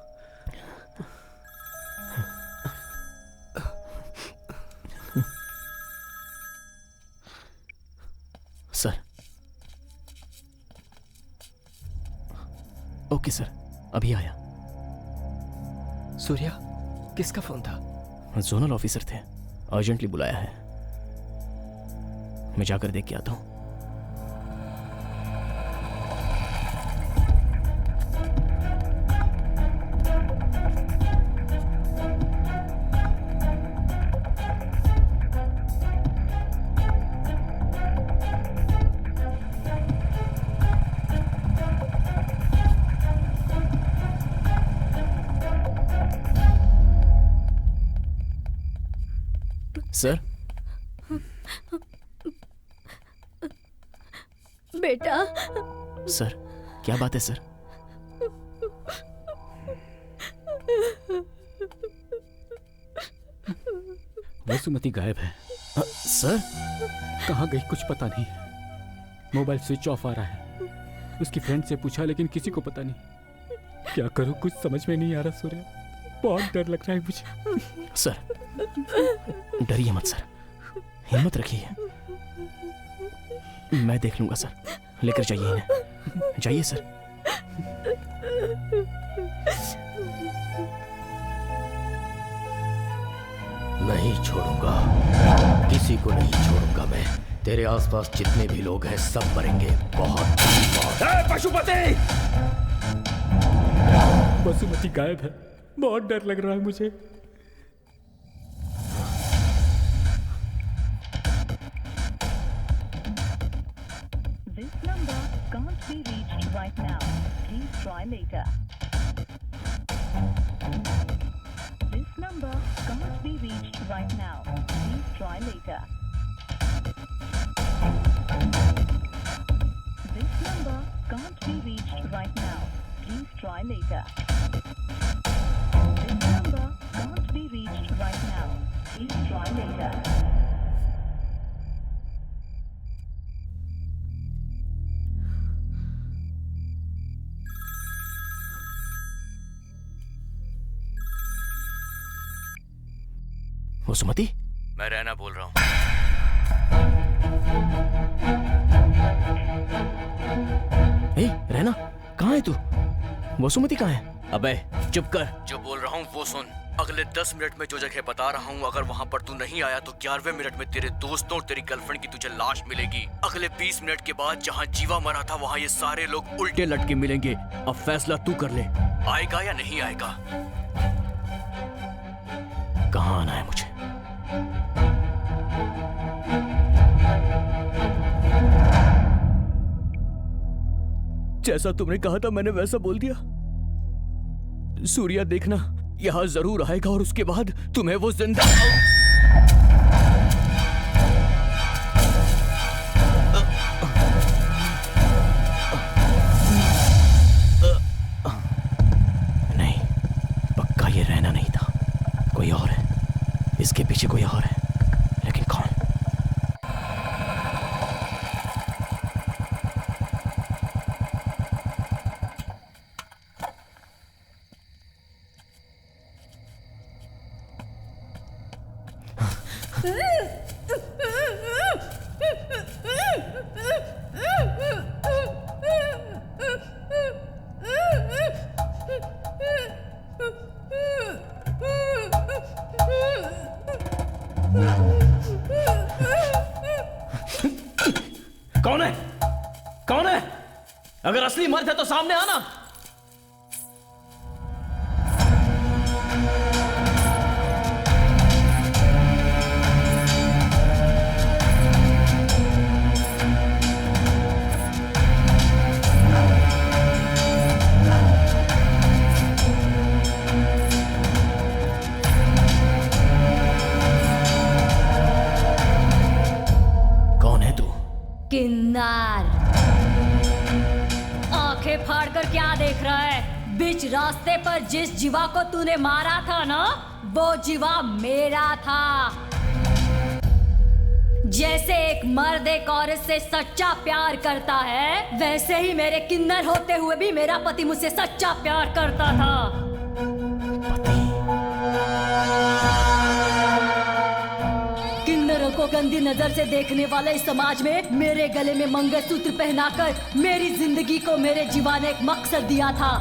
सर, ओके सर, अभी आया। सूर्या, किसका फोन था? जोनल ऑफिसर थे, अर्जेंटली बुलाया है। मैं जाकर देख के आता हूं। सर, बेटा। सर, क्या बात है सर? वसुमती गायब है। सर कहाँ गई कुछ पता नहीं। मोबाइल स्विच ऑफ आ रहा है। उसकी फ्रेंड से पूछा लेकिन किसी को पता नहीं। क्या करूँ कुछ समझ में नहीं आ रहा सूर्य। बहुत डर लग रहा है मुझे। सर डरिए मत सर, हिम्मत रखिए, मैं देख लूंगा सर। लेकर जाइए इन्हें, जाइए सर। नहीं छोड़ूंगा, किसी को नहीं छोड़ूंगा मैं। तेरे आसपास जितने भी लोग हैं सब मरेंगे। बहुत पशुपति! वसुमती गायब है, बहुत डर लग रहा है मुझे। This number can't be reached right now. Please try later. This number can't be reached right now. Please try later. This number can't be reached right now. Please try later. This number can't be reached right now. Please try later. Vasumati, मैं रैना बोल रहा हूँ। ए रैना, कहाँ है तू? वसुमती कहाँ है? अबे चुप कर। जो बोल रहा हूँ वो सुन। अगले 10 मिनट में जो जगह बता रहा हूँ, अगर वहाँ पर तू नहीं आया तो 11वें मिनट में तेरे दोस्तों और तेरी गर्लफ्रेंड की तुझे लाश मिलेगी। अगले 20 मिनट के बाद जहाँ जीवा मरा था वहाँ ये सारे लोग उल्टे लटके मिलेंगे। अब फैसला तू कर ले, आएगा या नहीं आएगा। कहाँ आना है मुझे? जैसा तुमने कहा था मैंने वैसा बोल दिया। सूर्या देखना यहां जरूर आएगा और उसके बाद तुम्हें वो जिंदा नहीं, पक्का ये रहना नहीं था, कोई और है। इसके पीछे कोई और है, लेकिन कौन? कौन है? कौन है? अगर असली मर्द है तो सामने आना। किन्नर, आंखें फाड़कर क्या देख रहा है? बीच रास्ते पर जिस जीवा को तूने मारा था ना, वो जीवा मेरा था। जैसे एक मर्द एक औरत से सच्चा प्यार करता है, वैसे ही मेरे किन्नर होते हुए भी मेरा पति मुझसे सच्चा प्यार करता था। किन्नरों को गंदी नजर से देखने वाले इस समाज में मेरे गले में मंगलसूत्र पहनाकर मेरी जिंदगी को मेरे जीवा ने एक मकसद दिया था।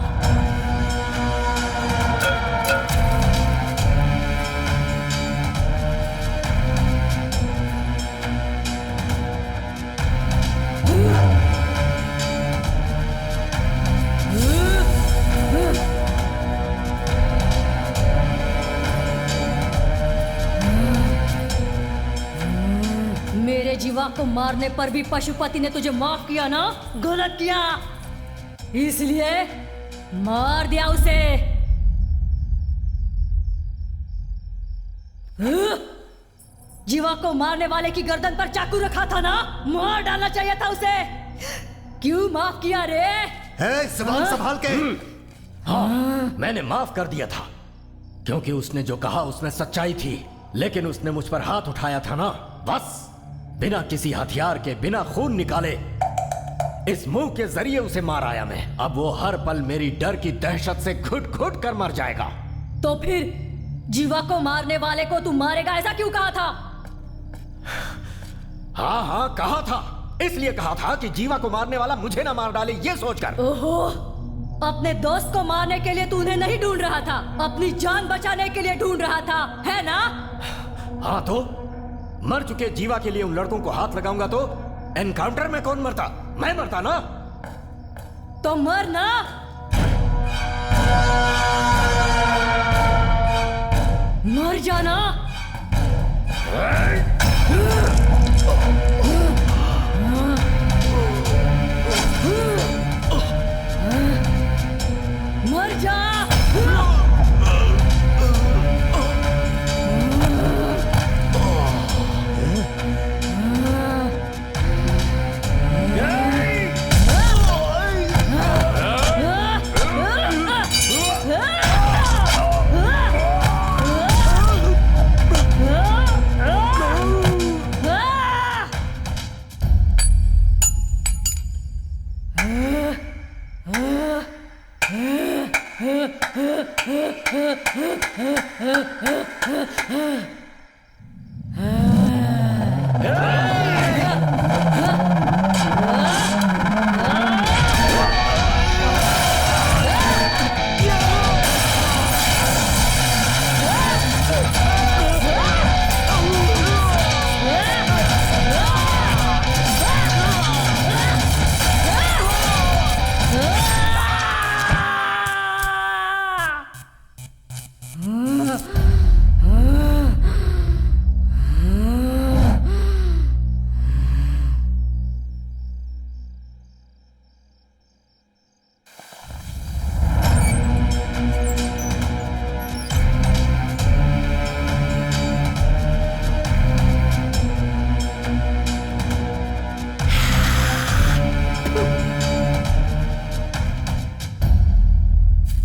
मेरे जीवा को मारने पर भी पशुपति ने तुझे माफ किया ना? गलत किया, इसलिए मार दिया उसे। जीवा को मारने वाले की गर्दन पर चाकू रखा था ना, मार डालना चाहिए था उसे। क्यों माफ किया रे? ज़बान संभाल के। हाँ, मैंने माफ कर दिया था क्योंकि उसने जो कहा उसमें सच्चाई थी। लेकिन उसने मुझ पर हाथ उठाया था ना, बस बिना किसी हथियार के, बिना खून निकाले इस मुंह के जरिए उसे मार आया मैं। अब वो हर पल मेरी डर की दहशत से घुट घुट कर मर जाएगा। तो फिर जीवा को मारने वाले को तू मारेगा ऐसा क्यों कहा था? हाँ हाँ कहा था, इसलिए कहा था कि जीवा को मारने वाला मुझे ना मार डाले ये सोचकर। ओहो, अपने दोस्त को मारने के लिए तू उन्हें नहीं ढूंढ रहा था, अपनी जान बचाने के लिए ढूंढ रहा था, है ना? हाँ तो मर चुके जीवा के लिए उन लड़कों को हाथ लगाऊंगा तो एनकाउंटर में कौन मरता? मैं मरता ना। तो मर ना। मर जाना। मर जा।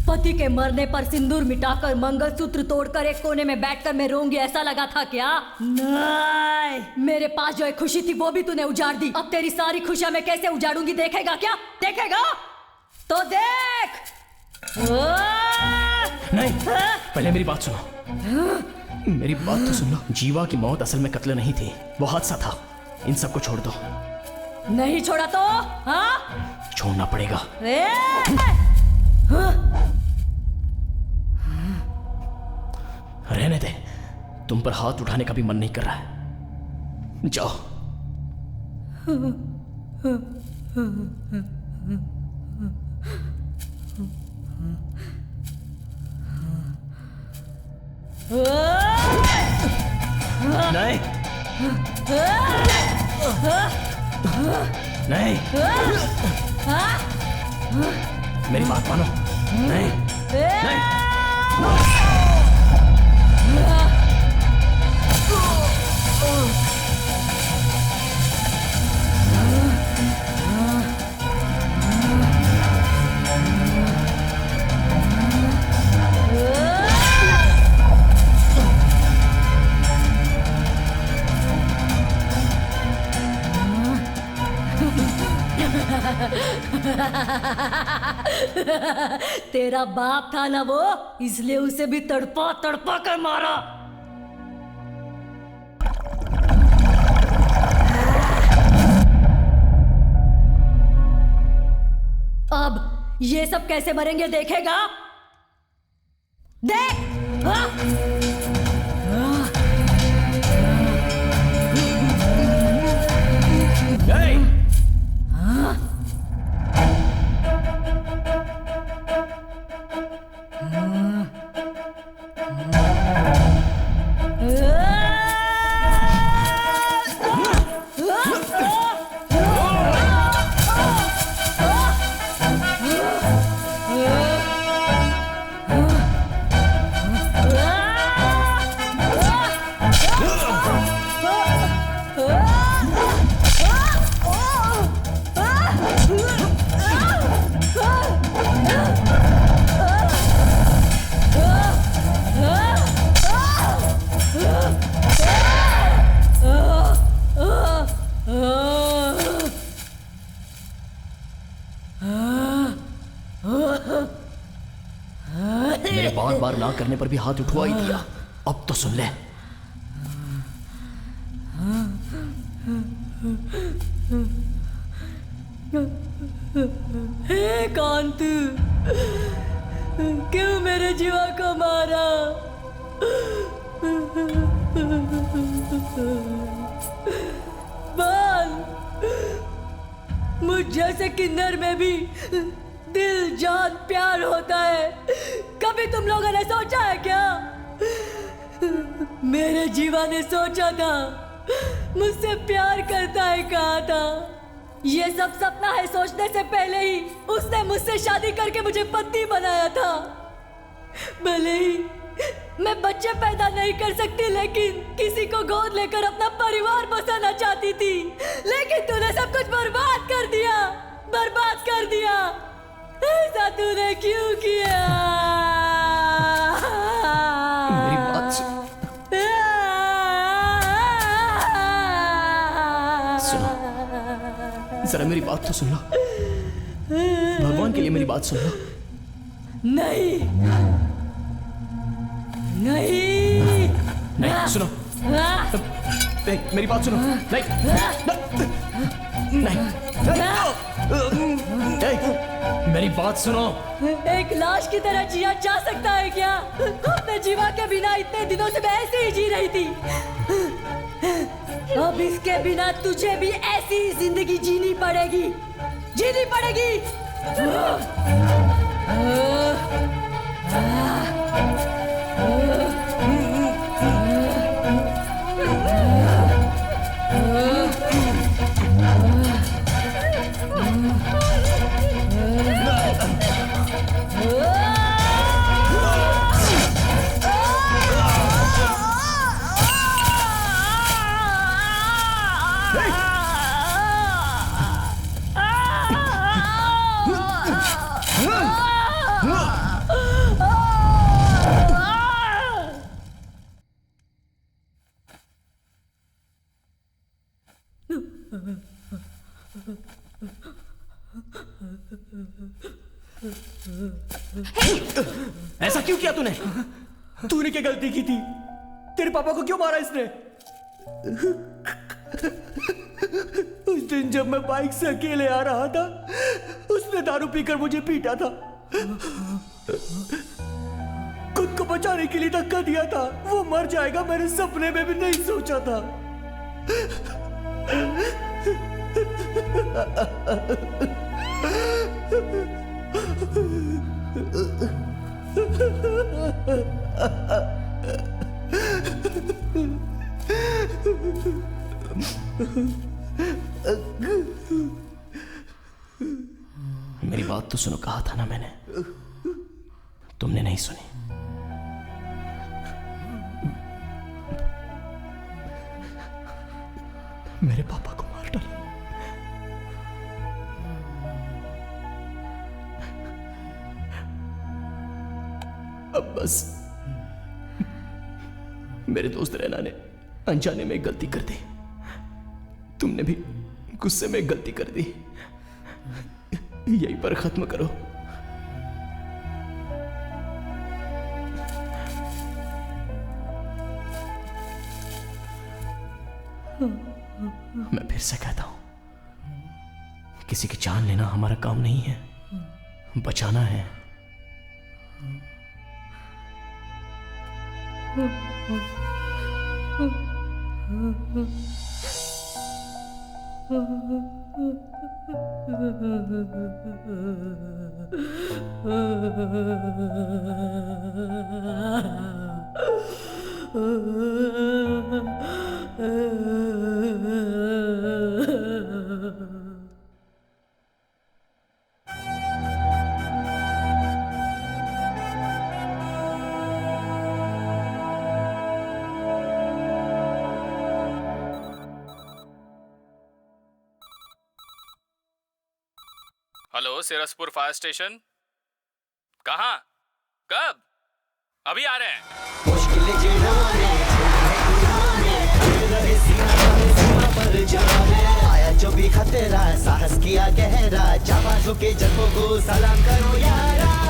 पति के मरने पर सिंदूर मिटाकर मंगलसूत्र तोड़कर एक कोने में बैठकर मैं रोऊंगी ऐसा लगा था क्या? नहीं, मेरे पास जो एक खुशी थी वो भी तूने उजाड़ दी। अब तेरी सारी खुशियां मैं कैसे उजाड़ूंगी देखेगा क्या? देखेगा? तो देख। नहीं, पहले मेरी बात सुनो। मेरी बात तो सुन लो। जीवा की मौत असल में कत्ल नहीं थी, वो हादसा था। इन सबको छोड़ दो। नहीं छोड़ा तो? हाँ? छोड़ना पड़ेगा। रहने दे, तुम पर हाथ उठाने का भी मन नहीं कर रहा है। जाओ। नहीं, नहीं, मेरी बात मानो। नहीं, नहीं। तेरा बाप था ना वो, इसलिए उसे भी तड़पा तड़पा कर मारा। अब ये सब कैसे मरेंगे देखेगा? देख। हाँ? बार ना करने पर भी हाथ उठवा ही दिया। अब तो सुन ले। हे कांत, क्यों मेरे जीवा को मारा? बाल, मुझ जैसे किन्नर में भी दिल, जान, प्यार होता है। कभी तुम लोगों ने सोचा है क्या? मेरे जीवा ने सोचा था, मुझसे प्यार करता है कहा था। ये सब सपना है सोचने से पहले ही उसने मुझसे शादी करके मुझे पत्नी बनाया था। भले ही मैं बच्चे पैदा नहीं कर सकती, लेकिन किसी को गोद लेकर अपना परिवार बसाना चाहती थी। लेकिन तूने सब कुछ बर्बाद कर दिया, बर्बाद कर दिया। ऐसा तूने क्यों किया? मेरी बात सुनो। जरा मेरी बात तो सुन लो। भगवान के लिए मेरी बात सुन लो। नहीं, नहीं, नहीं, सुनो। नहीं, मेरी बात सुनो। नहीं, नहीं, मेरी बात सुनो। एक लाश की तरह जिया जा सकता है क्या? अपने जीवा के बिना इतने दिनों से मैं ऐसे ही जी रही थी। अब इसके बिना तुझे भी ऐसी जिंदगी जीनी पड़ेगी, जीनी पड़ेगी। ऐसा क्यों किया तूने? तूने क्या गलती की थी? तेरे पापा को क्यों मारा इसने? उस दिन जब मैं बाइक से अकेले आ रहा था, उसने दारू पीकर मुझे पीटा था। खुद को बचाने के लिए धक्का दिया था। वो मर जाएगा मैंने सपने में भी नहीं सोचा था। मेरी बात तो सुनो, कहा था ना मैंने। तुमने नहीं सुनी। मेरे पापा को मार डाला। अब बस मेरे दोस्त रैना ने अनजाने में गलती कर दी। तुमने भी गुस्से में गलती कर दी। यहीं पर खत्म करो। मैं फिर से कहता हूं, किसी की जान लेना हमारा काम नहीं है, बचाना है। Hello, Sirsapur fire station. कहाँ? कब? अभी आ रहे हैं। आया जो भी खतरा, साहस किया गहरा, जाबाजों के जज्बों को सलाम करो यारा।